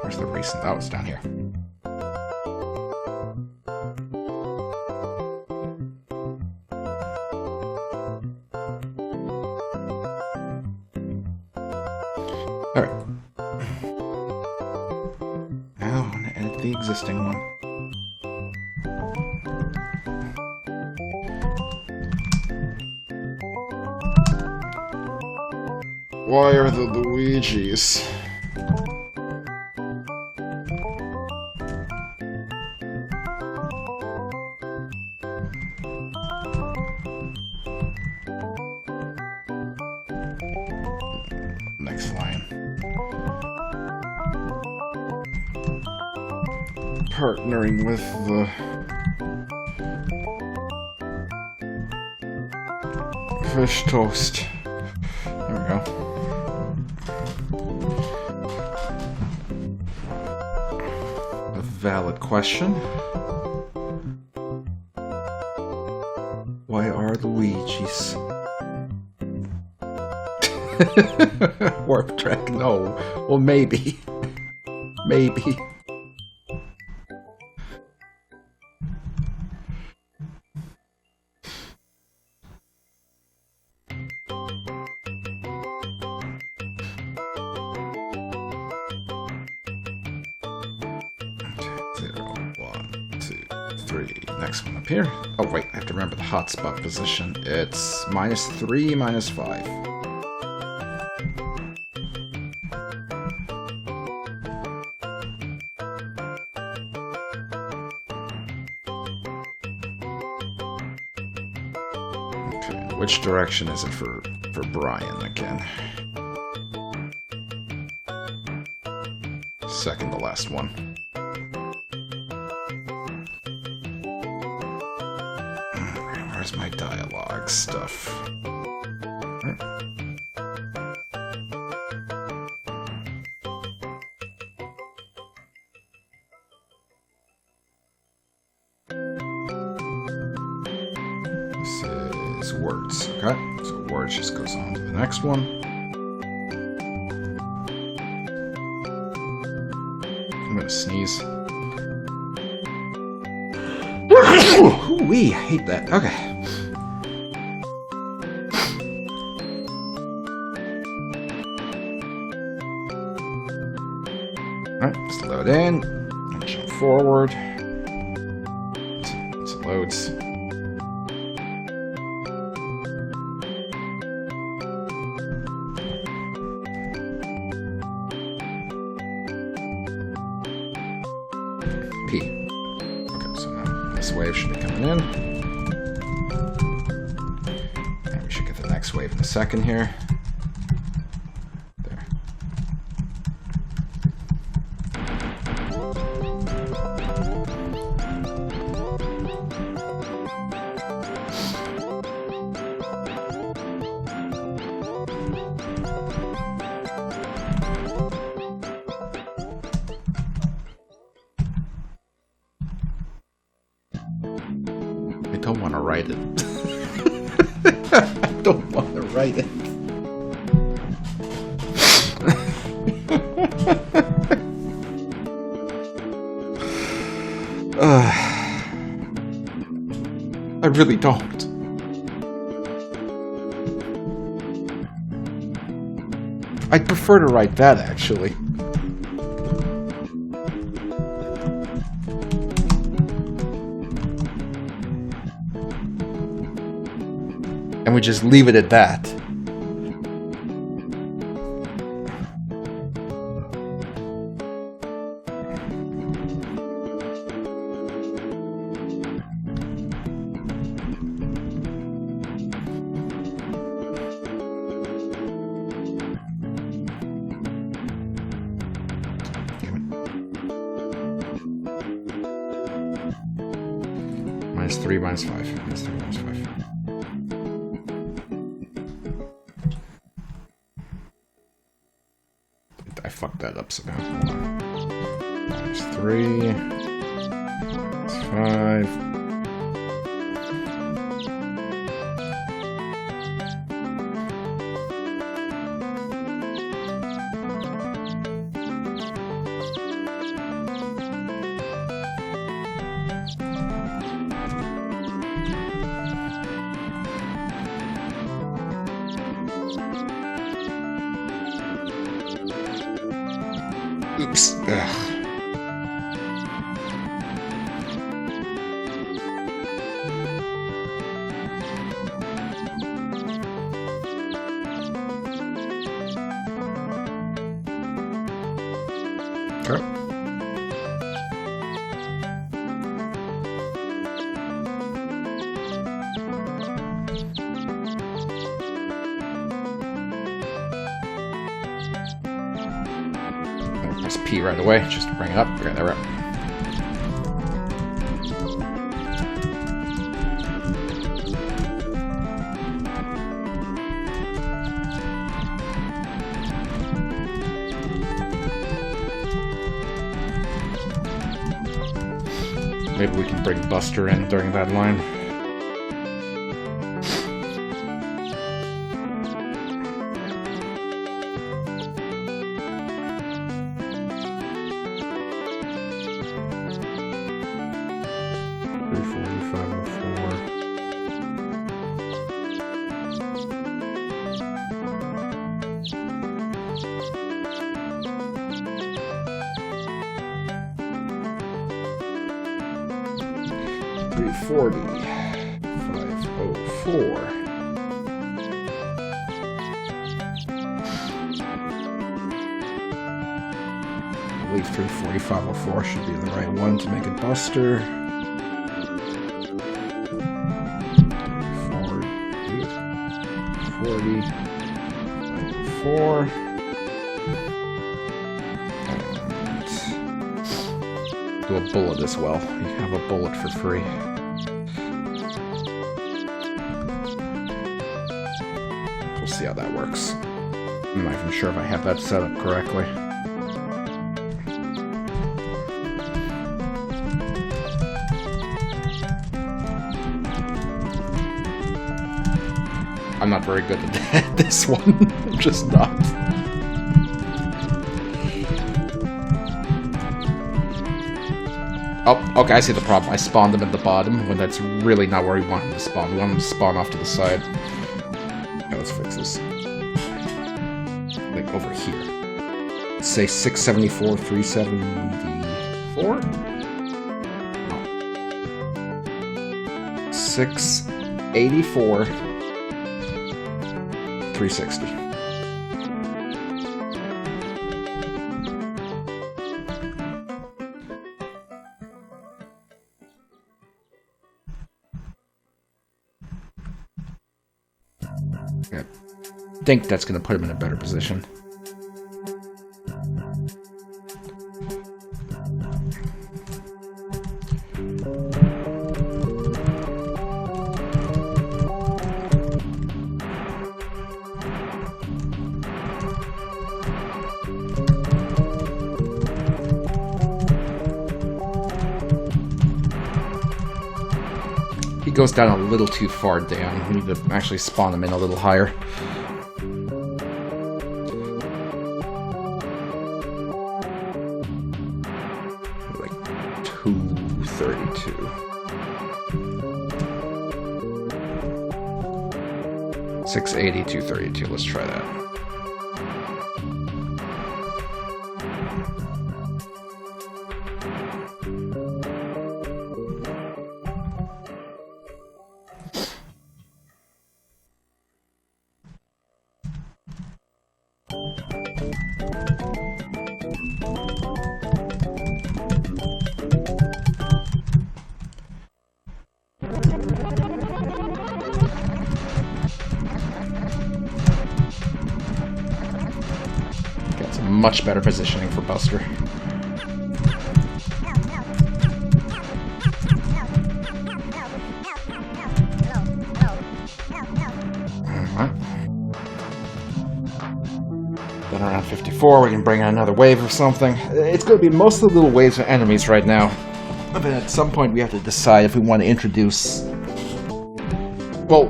Where's the recent? Oh, it's down here. All right. Now I'm going to edit the existing one. Why are the Luigis? Next line. Partnering with the fish toast. There we go. A valid question. Why are Luigi's? Warp track, no. Well, maybe. Maybe. -3. Next one up here. Oh wait, I have to remember the hotspot position. It's -3, -5. Okay, which direction is it for Brian again? Second to last one. Where's my dialogue stuff? This is words. Okay, so words just goes on to the next one. I'm gonna sneeze. Ooh-wee, I hate that. Okay. Alright, let's load in. And jump forward. It loads. P. Okay, so now this wave should be coming in. And we should get the next wave in a second here. There. I don't want to write it. I don't want to write it. I really don't. I'd prefer to write that, actually. And we just leave it at that. -3, -5. -3, -5. I fucked that up somehow. Hold on. -3, -5. Oops. Ugh. Okay. Press P right away, just to bring it up. Okay, there we are. Maybe we can bring Buster in during that line. 340. 504. I believe 340, 504 should be the right one to make it Buster. 40, 504. Do a bullet as well. You have a bullet for free. We'll see how that works. I'm not even sure if I have that set up correctly. I'm not very good at this one. I'm just not. Oh, okay, I see the problem. I spawned them at the bottom when that's really not where we want them to spawn. We want them to spawn off to the side. Okay, let's fix this. Like over here. Let's say 674, 374? No. 684, 360. I think that's going to put him in a better position. He goes down a little too far down. We need to actually spawn him in a little higher. Like 232. 680, 232. Let's try that. Much better positioning for Buster. Then around 54, we can bring in another wave or something. It's going to be mostly little waves of enemies right now. But at some point, we have to decide if we want to introduce. Well,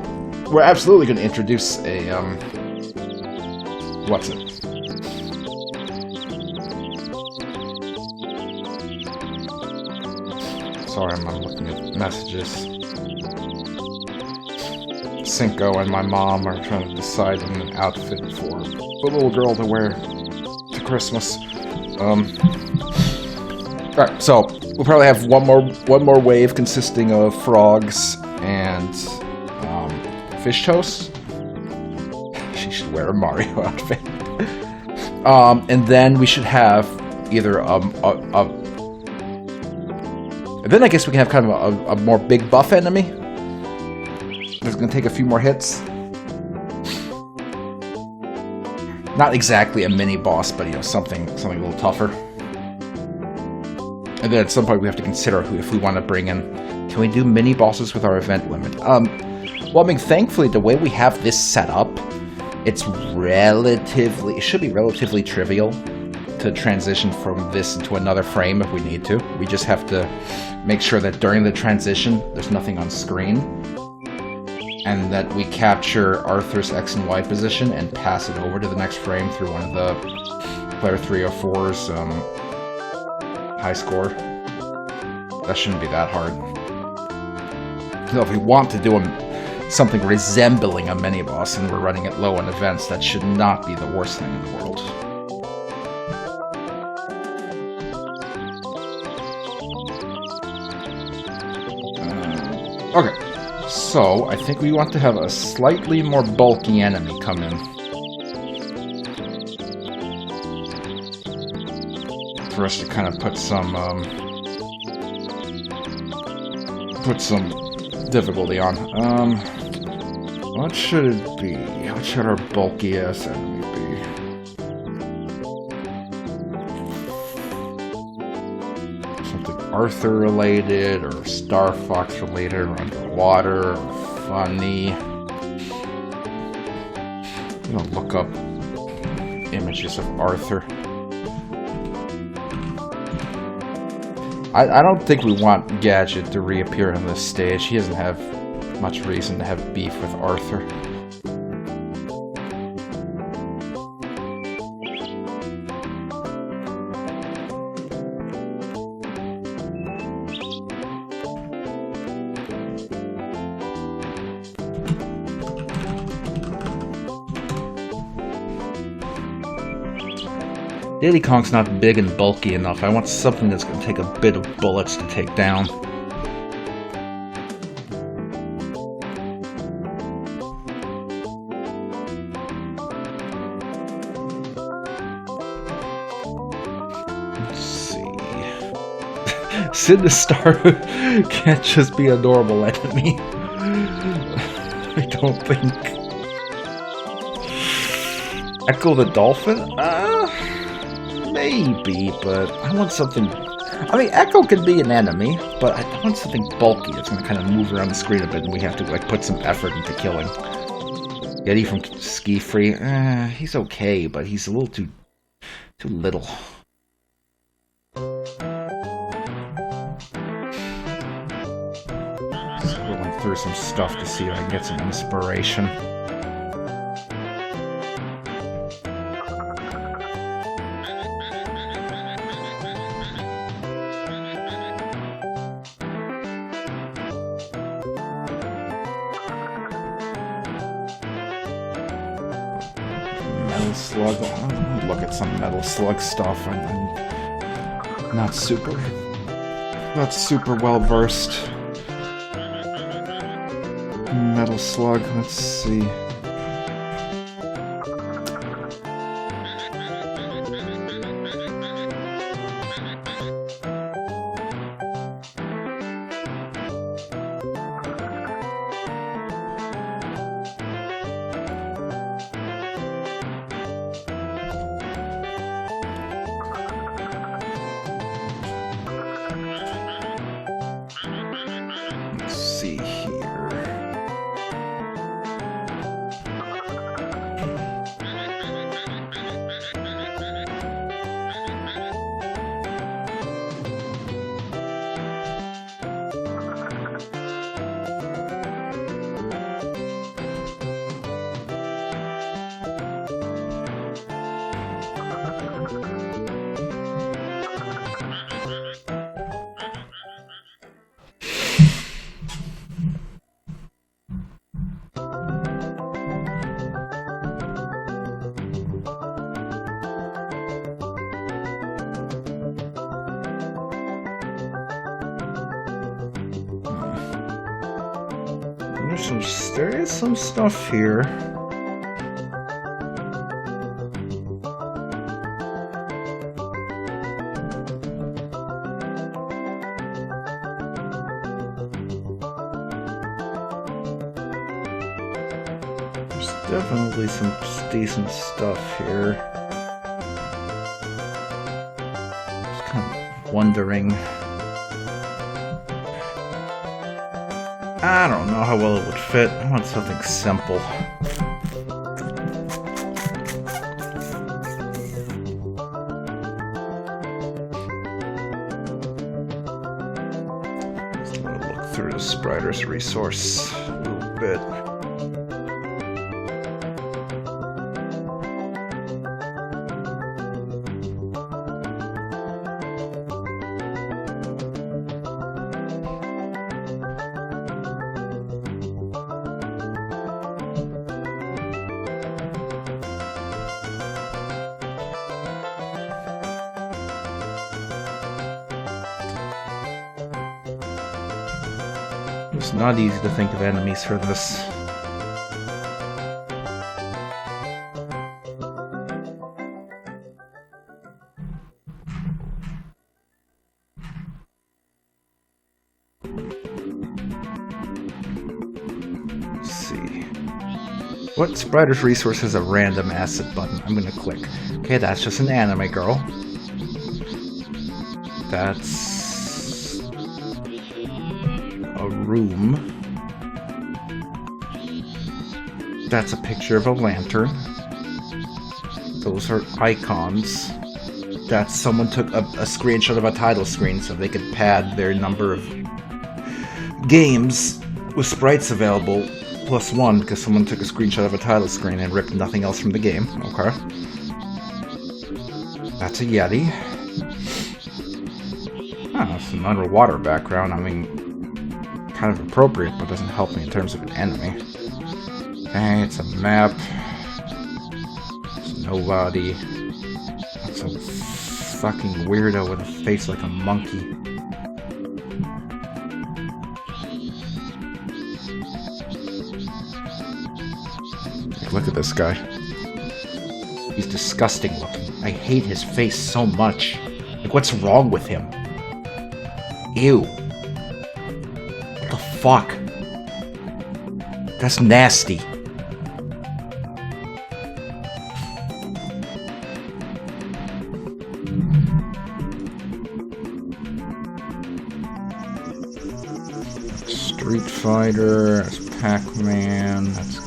we're absolutely going to introduce a what's it? Sorry, I'm looking at messages. Cinco and my mom are trying to decide on an outfit for the little girl to wear to Christmas. Alright, so we'll probably have one more wave consisting of frogs and fish toast. She should wear a Mario outfit. And then we should have either then I guess we can have kind of a more big buff enemy. That's going to take a few more hits. Not exactly a mini boss, but you know, something a little tougher. And then at some point we have to consider if we want to bring in. Can we do mini bosses with our event limit? Well, I mean, thankfully the way we have this set up, it should be relatively trivial to transition from this into another frame if we need to. We just have to make sure that during the transition there's nothing on screen, and that we capture Arthur's X and Y position and pass it over to the next frame through one of the player 304's high score. That shouldn't be that hard. So if we want to do something resembling a mini-boss and we're running it low on events, that should not be the worst thing in the world. Okay, so I think we want to have a slightly more bulky enemy come in. For us to kind of put some difficulty on. What should it be? What should our bulky ass enemy be? Something Arthur related, or Star Fox related, or underwater, or funny. I'm gonna look up images of Arthur. I don't think we want Gadget to reappear on this stage. He doesn't have much reason to have beef with Arthur. Diddy Kong's not big and bulky enough. I want something that's going to take a bit of bullets to take down. Let's see. Sinister can't just be a normal enemy. I don't think. Echo the Dolphin? Maybe, but I want something... I mean, Echo could be an enemy, but I want something bulky that's going to kind of move around the screen a bit, and we have to, like, put some effort into killing. Yeti from Ski Free, he's okay, but he's a little too little. Scrolling through some stuff to see if I can get some inspiration. Metal Slug. I'll look at some Metal Slug stuff. I'm not super well versed. Metal Slug. Let's see. See here. There is some stuff here. There's definitely some decent stuff here. Just kind of wondering. I don't know how well it would fit. I want something simple. Just want to look through the Spriters resource a little bit. It's not easy to think of enemies for this. Let's see. What Spriter's resource has a random asset button? I'm gonna click. Okay, that's just an anime girl. That's a room. That's a picture of a lantern. Those are icons. That's someone took a screenshot of a title screen so they could pad their number of games with sprites available +1 because someone took a screenshot of a title screen and ripped nothing else from the game. Okay. That's a Yeti. Oh, it's an underwater background. I mean, kind of appropriate, but doesn't help me in terms of an enemy. Okay, it's a map. It's nobody. It's a fucking weirdo with a face like a monkey. Look at this guy. He's disgusting looking. I hate his face so much. Like, what's wrong with him? Ew. What the fuck? That's nasty. Street Fighter, that's Pac-Man, that's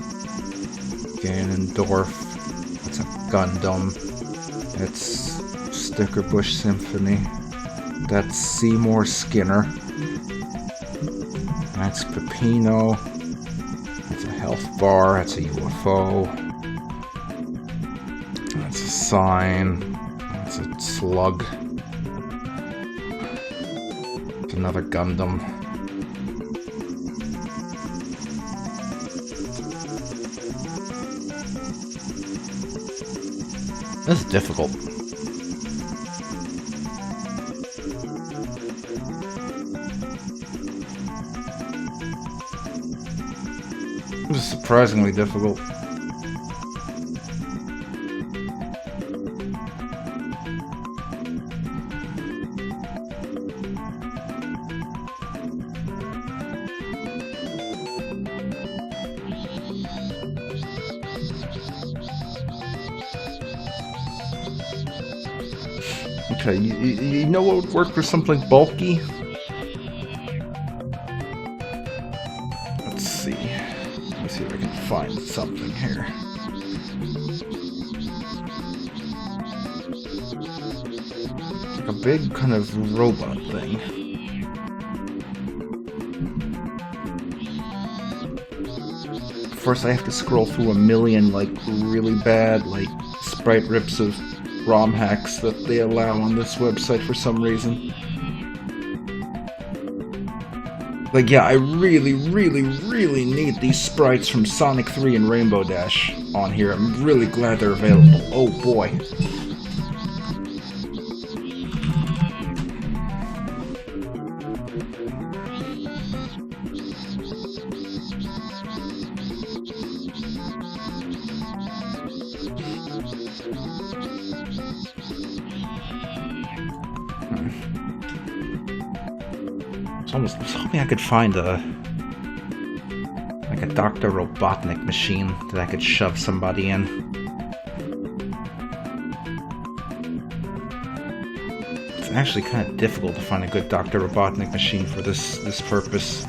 Ganondorf, that's a Gundam, that's Sticker Bush Symphony, that's Seymour Skinner, that's Peppino, that's a health bar, that's a UFO, that's a sign, that's a slug, that's another Gundam. This is difficult. This is surprisingly difficult. Okay, you know what would work for something bulky? Let's see. Let me see if I can find something here. It's like a big kind of robot thing. First I have to scroll through a million, like, really bad, like, sprite rips of ROM hacks that they allow on this website for some reason. Like, yeah, I really, really, really need these sprites from Sonic 3 and Rainbow Dash on here. I'm really glad they're available. Oh boy. I was hoping I could find a Dr. Robotnik machine that I could shove somebody in. It's actually kind of difficult to find a good Dr. Robotnik machine for this purpose.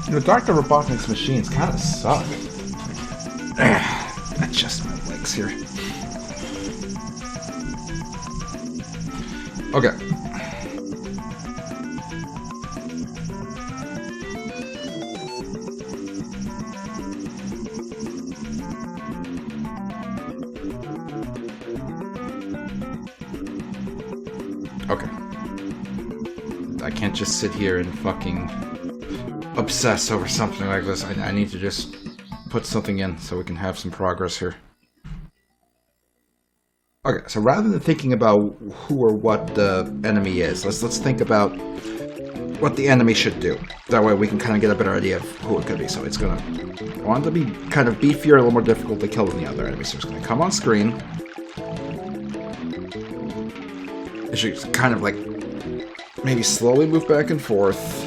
You know, Dr. Robotnik's machines kind of suck. Adjust my legs here. Okay. Okay. I can't just sit here and fucking obsess over something like this. I need to just put something in so we can have some progress here. Okay, so rather than thinking about who or what the enemy is, let's think about what the enemy should do. That way we can kind of get a better idea of who it could be. So it's gonna... I want it to be kind of beefier, a little more difficult to kill than the other enemies. So it's gonna come on screen. It should kind of like maybe slowly move back and forth.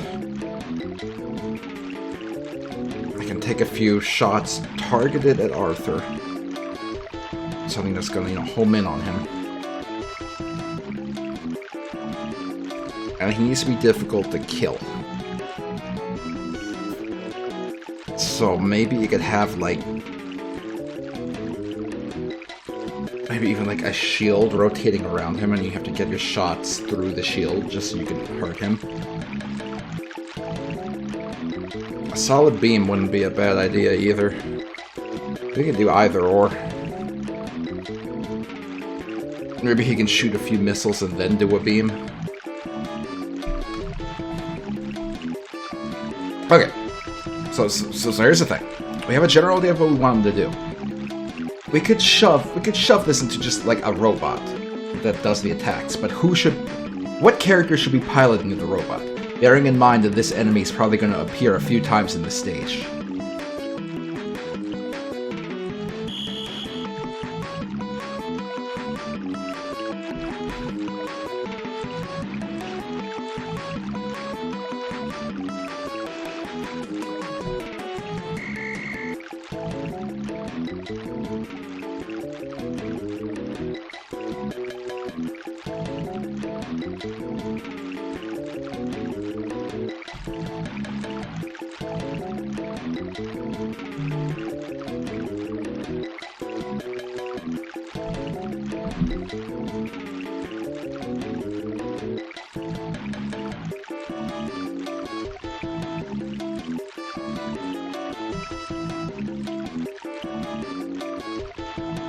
I can take a few shots targeted at Arthur. Something that's gonna, you know, home in on him. And he needs to be difficult to kill. So maybe you could have like... maybe even like a shield rotating around him and you have to get your shots through the shield just so you can hurt him. A solid beam wouldn't be a bad idea either. We can do either or. Maybe he can shoot a few missiles and then do a beam. Okay, so here's the thing. We have a general idea of what we want him to do. We could shove this into just like a robot that does the attacks, but what character should be piloting the robot? Bearing in mind that this enemy is probably going to appear a few times in the stage.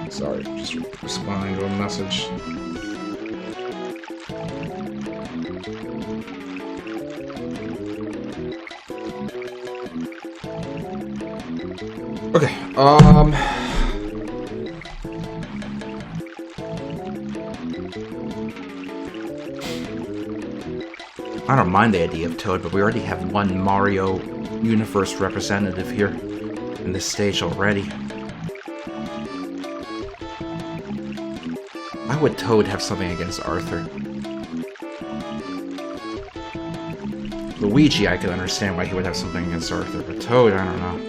Sorry, just responding to a message. Okay, I don't mind the idea of Toad, but we already have one Mario Universe representative here in this stage already. Why would Toad have something against Arthur? Luigi, I could understand why he would have something against Arthur, but Toad, I don't know.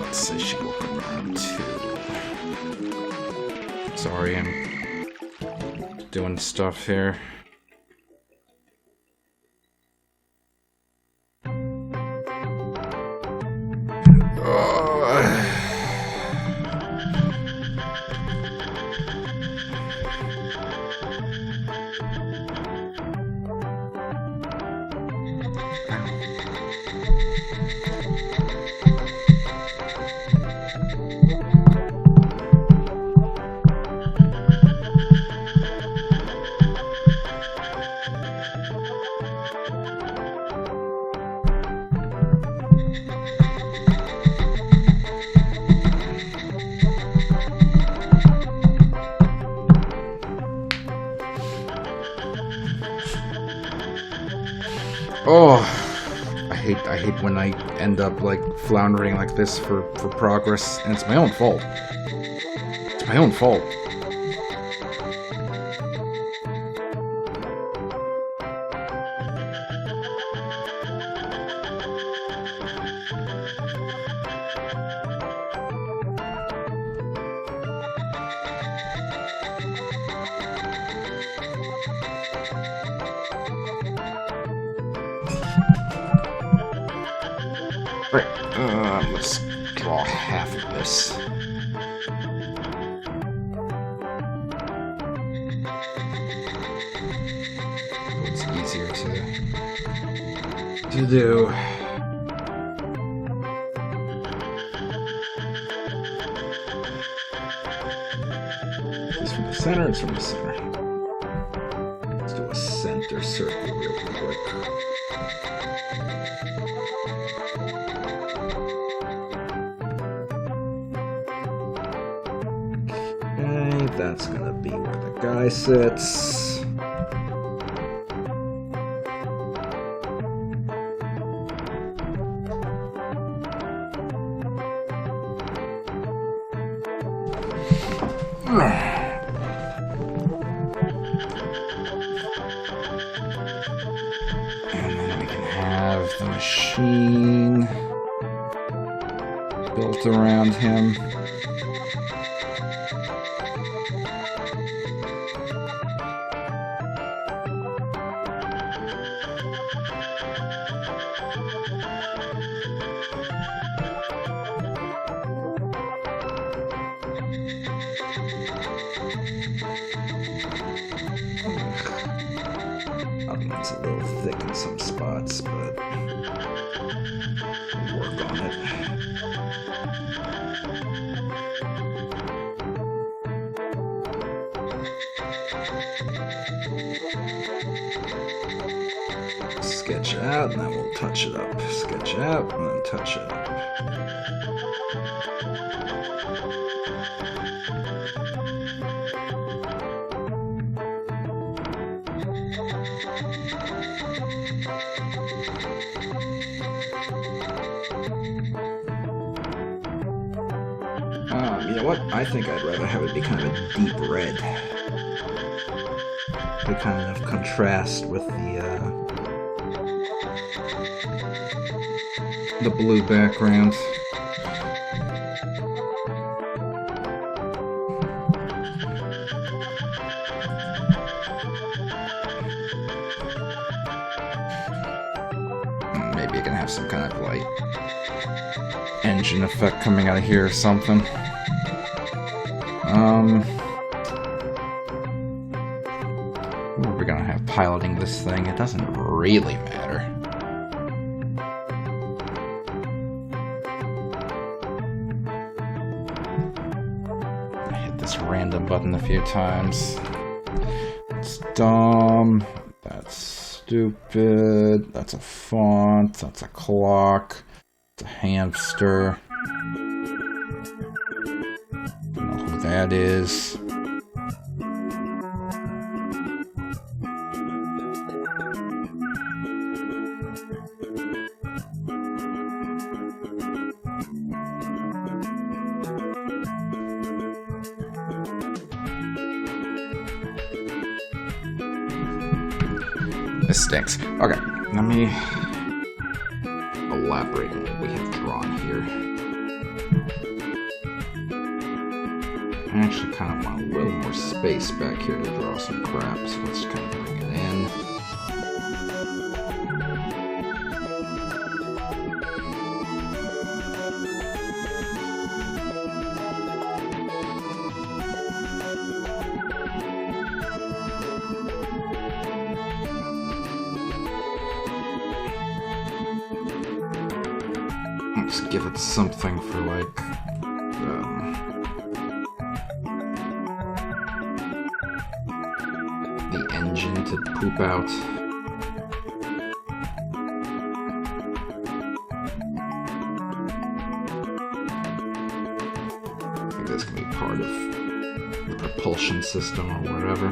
Let's say she woke up around 2. Sorry, I'm doing stuff here. Oh, I hate when I end up like floundering like this for progress, and it's my own fault. It's my own fault. Right, let's draw half of this. to do. Is this from the center? It's from the center. Let's do a center circle real quick. Okay, that's gonna be where the guy sits. And then we can have the machine built around him. It's a little thick in some spots, but we'll work on it. Sketch out, and then we'll touch it up. Sketch out, and then touch it up. You know what? I think I'd rather have it be kind of a deep red. To kind of contrast with the blue background. Maybe I can have some kind of like engine effect coming out of here or something. Who are we gonna have piloting this thing? It doesn't really matter. I hit this random button a few times. It's dumb. That's stupid. That's a font. That's a clock. It's a hamster. Don't know who that is. This stinks. Okay, let me elaborate on what we have drawn here. I actually kind of want a little more space back here to draw some crap, so let's kind of bring it in. Let's give it something for like the engine to poop out. I think this can be part of the propulsion system or whatever.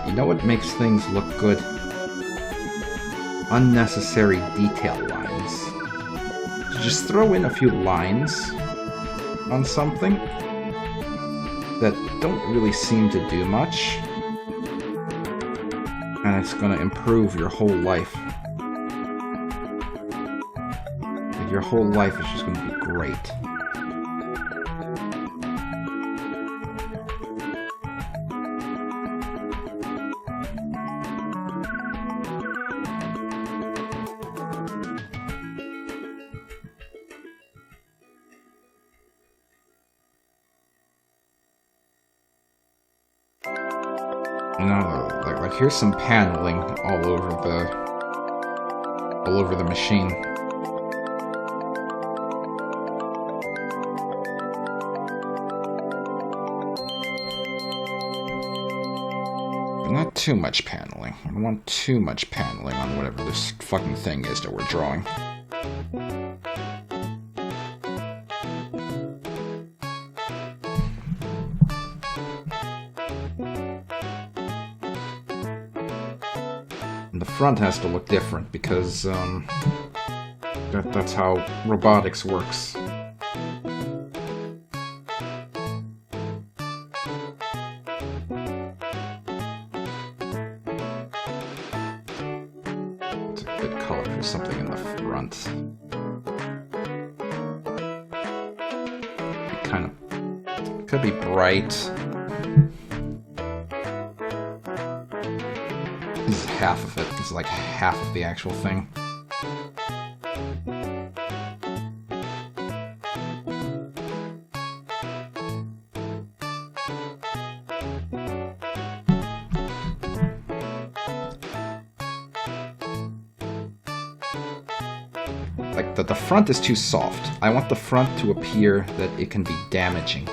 You know what makes things look good? Unnecessary detail lines. So just throw in a few lines on something that don't really seem to do much, and it's going to improve your whole life. Like, your whole life is just going to be great. You know, like here's some paneling all over the machine. But not too much paneling. I don't want too much paneling on whatever this fucking thing is that we're drawing. And the front has to look different because that's how robotics works. It's a good color for something in the front. It kind of could be bright. This is half of it. This is like half of the actual thing. Like the front is too soft. I want the front to appear that it can be damaging.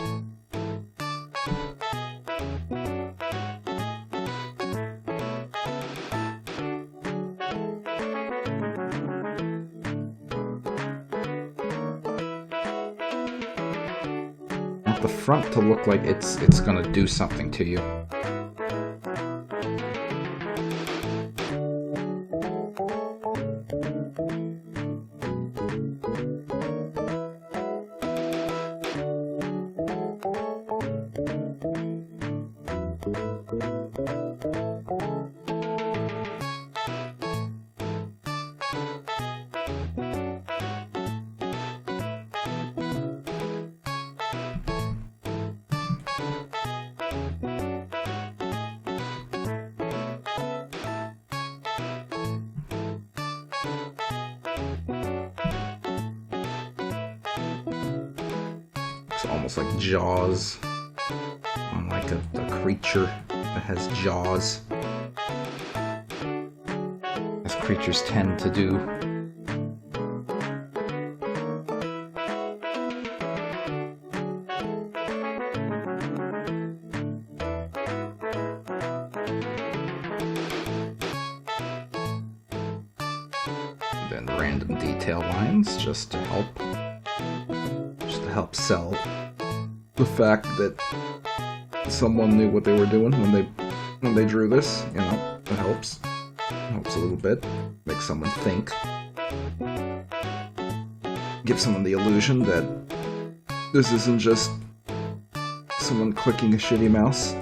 The front to look like it's gonna do something to you. Almost like Jaws on like a creature that has jaws, as creatures tend to do. And then random detail lines just to help sell the fact that someone knew what they were doing when they drew this. You know, it helps. It helps a little bit. Makes someone think. Give someone the illusion that this isn't just someone clicking a shitty mouse.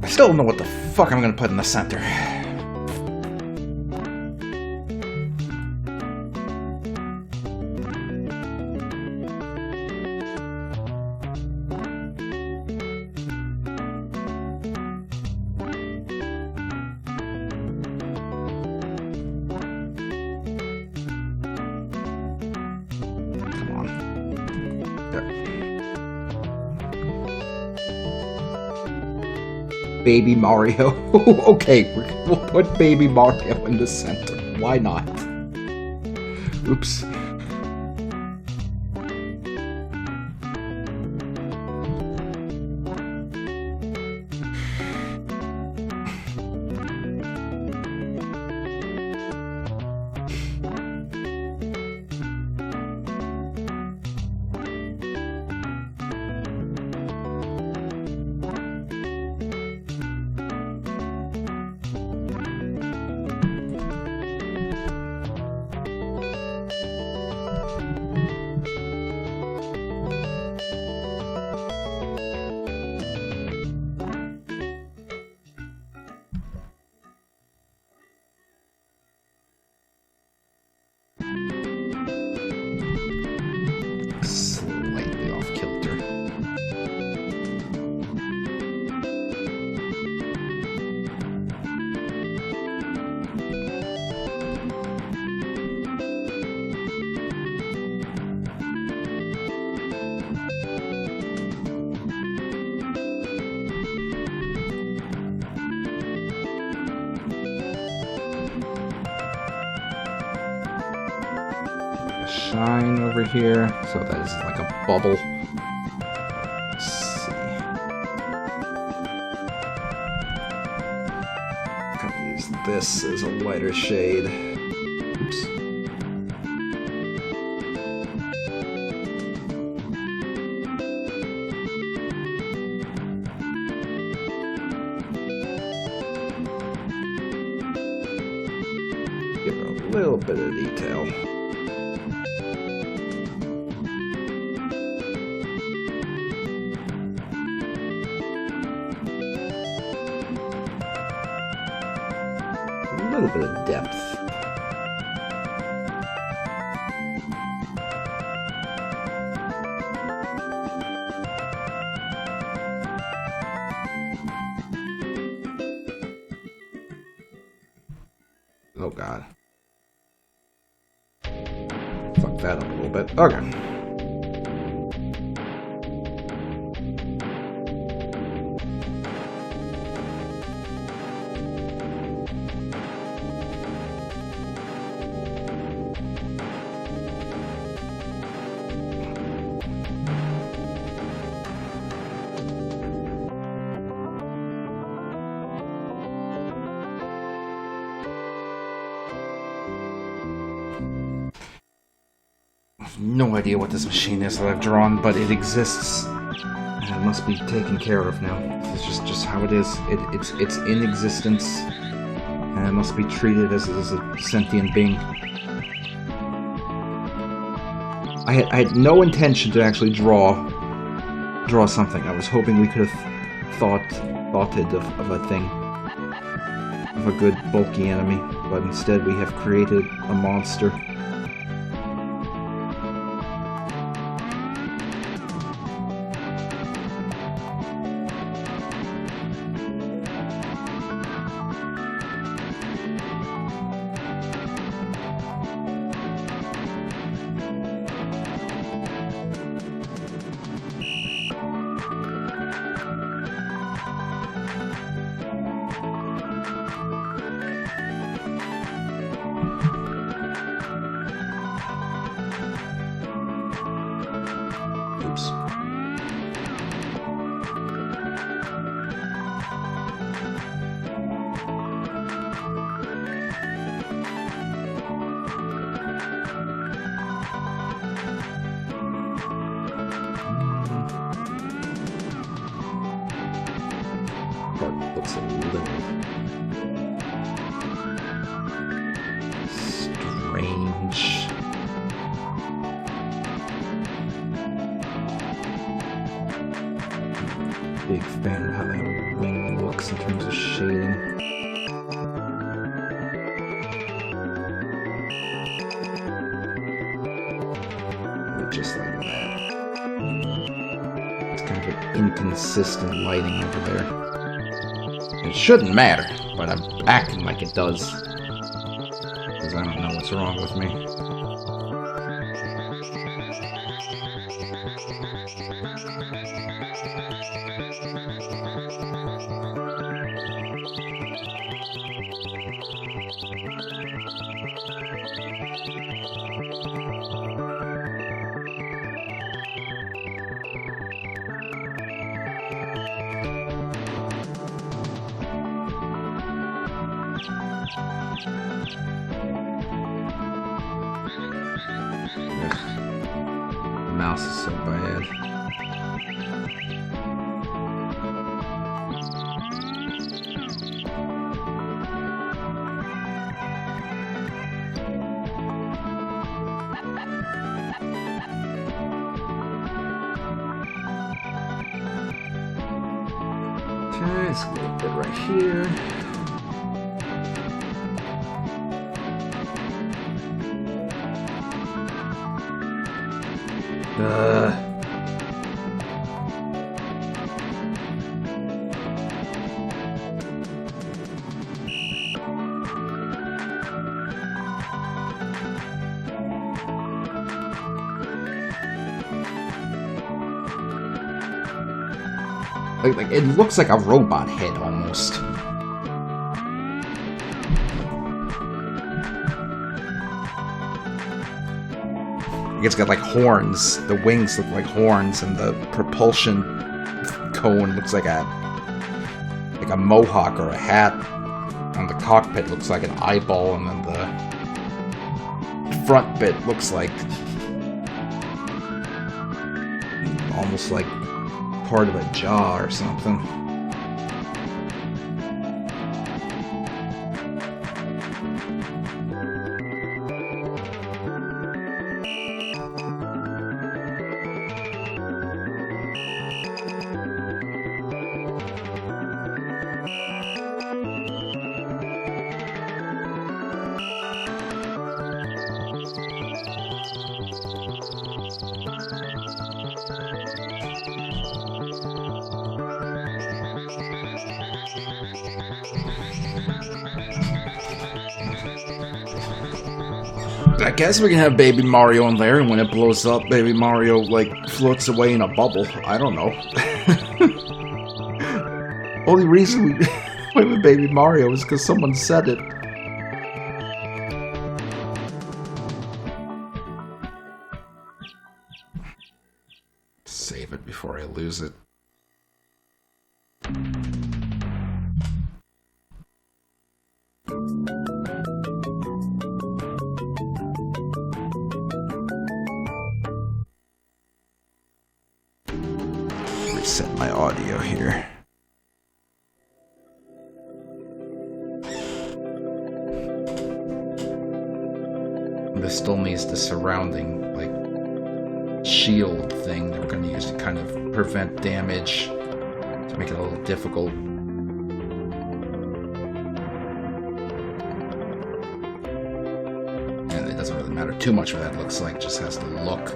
I still don't know what the fuck I'm gonna put in the center. Baby Mario. Okay, we'll put Baby Mario in the center. Why not? Oops. shine over here. So that is like a bubble. Let's see. I'm gonna use this as a lighter shade. Oops. Give it a little bit of detail. A little bit of depth. Oh god. Fuck that up a little bit. Okay. No idea what this machine is that I've drawn, but it exists. And it must be taken care of now. It's just how it is. It's in existence, and it must be treated as a sentient being. I had no intention to actually draw something. I was hoping we could have thought of a thing, of a good bulky enemy, but instead we have created a monster. Oops. Part looks a little strange. Big fan of how that wing looks in terms of shading. Just like that. It's kind of an inconsistent lighting over there. It shouldn't matter, but I'm acting like it does. Because I don't know what's wrong with me. Ugh. The mouse is so bad. Okay, it's a little bit right here. Like it looks like a robot head almost. It's got like horns. The wings look like horns, and the propulsion cone looks like a mohawk or a hat. And the cockpit looks like an eyeball, and then the front bit looks like almost like part of a jaw or something. I guess we can have Baby Mario in there, and when it blows up, Baby Mario, like, floats away in a bubble. I don't know. Only reason we went with Baby Mario is because someone said it. Save it before I lose it. Reset my audio here. This still needs the surrounding, like, shield thing that we're going to use to kind of prevent damage, to make it a little difficult. And it doesn't really matter too much what that looks like, just has to look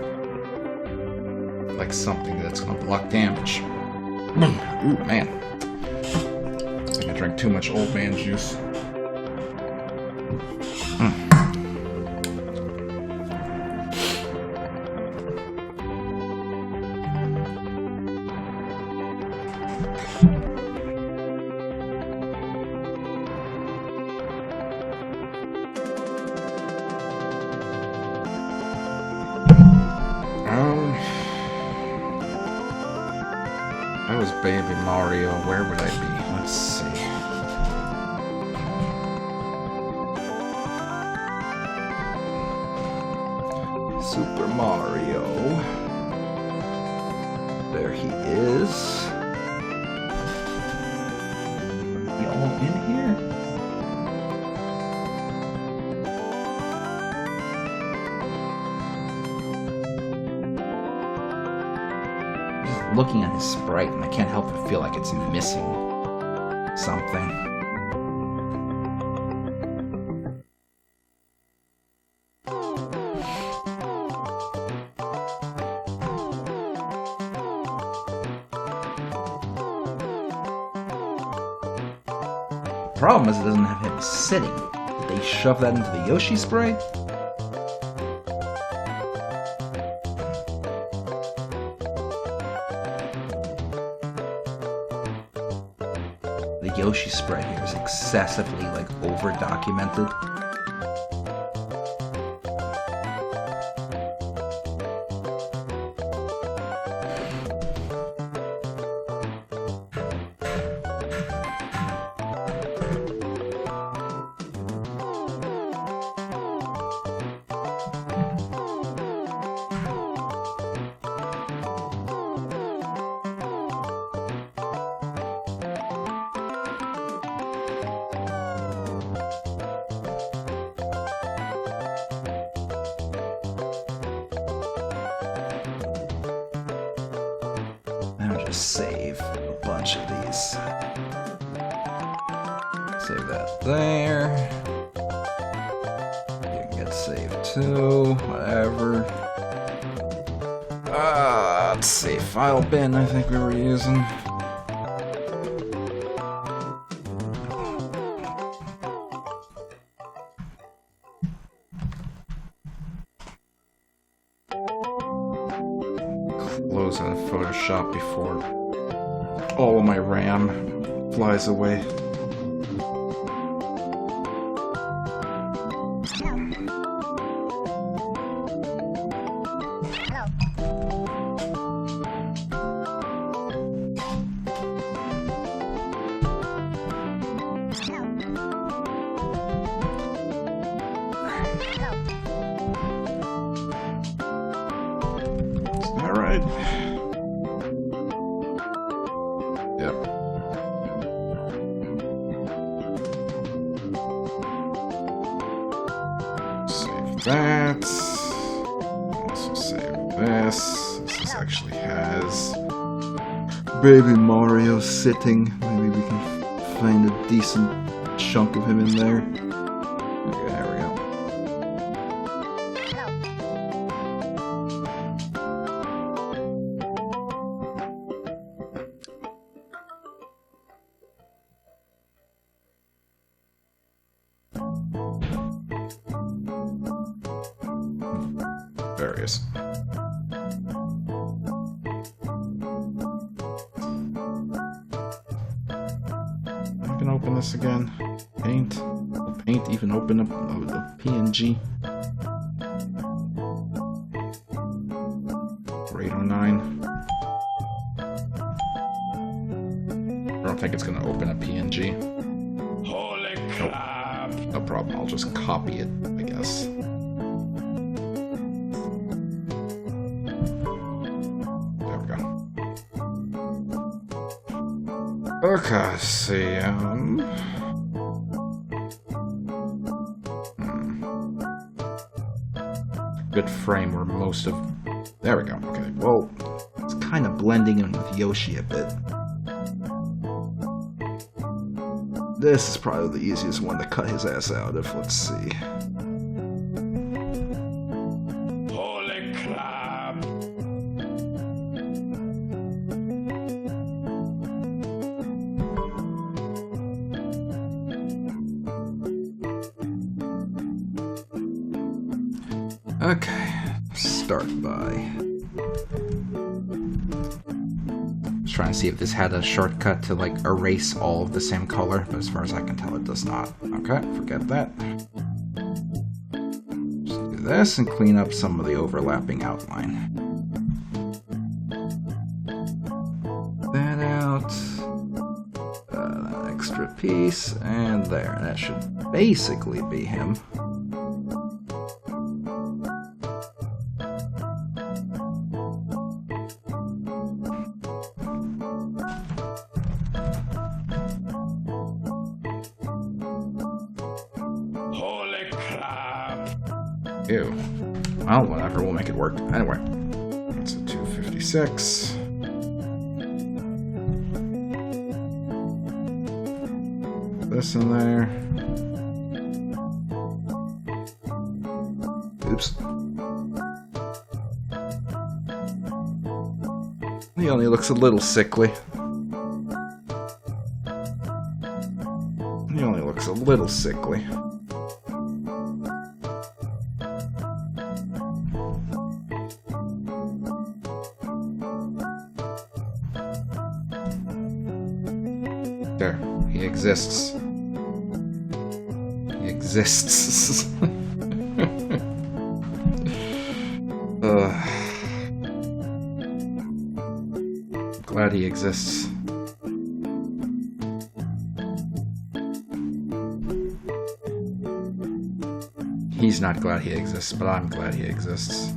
like something that's going to block damage. Ooh, man. I think I drank too much old man juice. That was Baby Mario. Where would I be? Let's see. Super Mario. There he is. Y'all in here? Looking at his sprite, and I can't help but feel like it's missing something. Problem is, it doesn't have him sitting. Did they shove that into the Yoshi sprite? The Yoshi sprite here is excessively, like, over-documented. Just save a bunch of these. Save that there. You can get saved too, whatever. Let's see, file bin I think we were using. Close on Photoshop before all of my RAM flies away. Alright. Yep. Save that. Also save this. This actually has Baby Mario sitting. Maybe we can find a decent chunk of him in there. Okay, there we go. There he is. I can open this again. Paint. Will Paint even open up a PNG? 809. I don't think it's going to open a PNG. Holy crap! No problem. I'll just copy it, I guess. There we go. Okay, let's see. Good frame where most of... There we go. Okay, well, it's kind of blending in with Yoshi a bit. This is probably the easiest one to cut his ass out of. Let's see. Holy crap! Okay, start by... Trying to see if this had a shortcut to like erase all of the same color, but as far as I can tell it does not. Okay, forget that. Just do this and clean up some of the overlapping outline. That out. That extra piece, and there. That should basically be him. Ew. Well, whatever, we'll make it work. Anyway, it's a 256. This in there. Oops. He only looks a little sickly. He only looks a little sickly. There, he exists. He exists. Glad he exists. He's not glad he exists, but I'm glad he exists.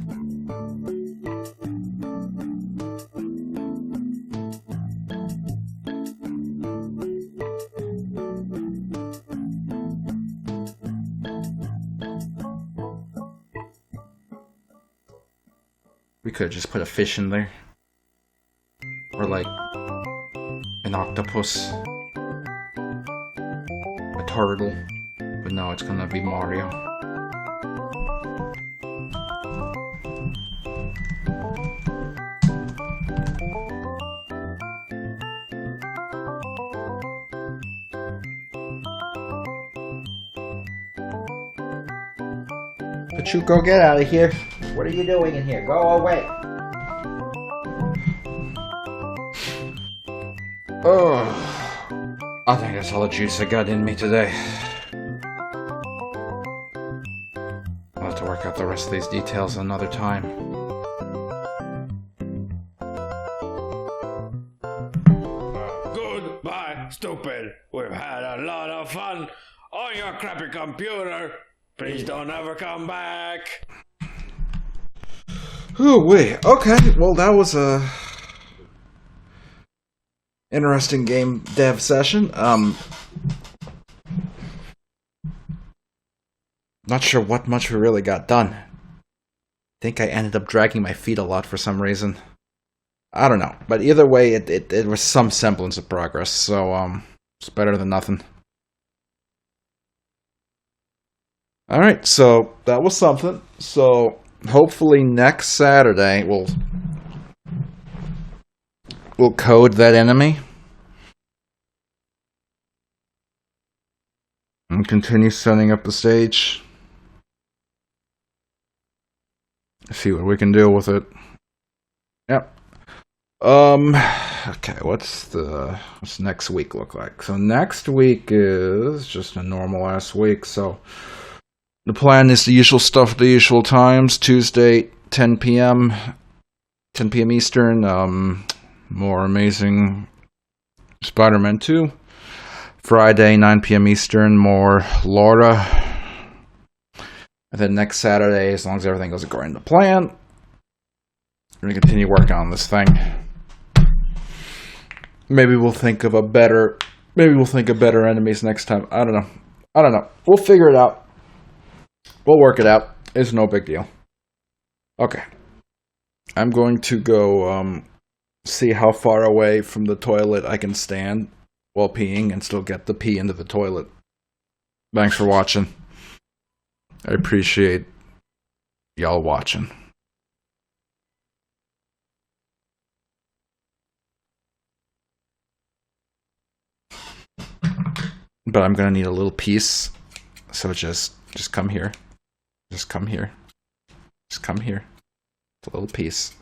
We could have just put a fish in there. Or like an octopus. A turtle. But no, it's gonna be Mario. Pachuco, get out of here. What are you doing in here? Go away. Oh, I think that's all the juice I got in me today. I'll have to work out the rest of these details another time. Goodbye, stupid. We've had a lot of fun on your crappy computer. Please don't ever come back. Oh, wait. Okay, well, that was a interesting game dev session. Not sure what much we really got done. I think I ended up dragging my feet a lot for some reason. I don't know, but either way, it was some semblance of progress, so it's better than nothing. Alright, so that was something. So hopefully next Saturday we'll code that enemy and continue setting up the stage. See what we can do with it. Yep. Okay, what's next week look like? So next week is just a normal ass week, so the plan is the usual stuff at the usual times. Tuesday, 10 p.m. Eastern, more Amazing Spider-Man 2. Friday, 9 p.m. Eastern, more Laura. And then next Saturday, as long as everything goes according to plan, we're going to continue working on this thing. Maybe we'll think of better enemies next time. I don't know. We'll figure it out. We'll work it out. It's no big deal. Okay. I'm going to go see how far away from the toilet I can stand while peeing and still get the pee into the toilet. Thanks for watching. I appreciate y'all watching. But I'm gonna need a little piece, so just come here. Just come here. Just come here. It's a little piece.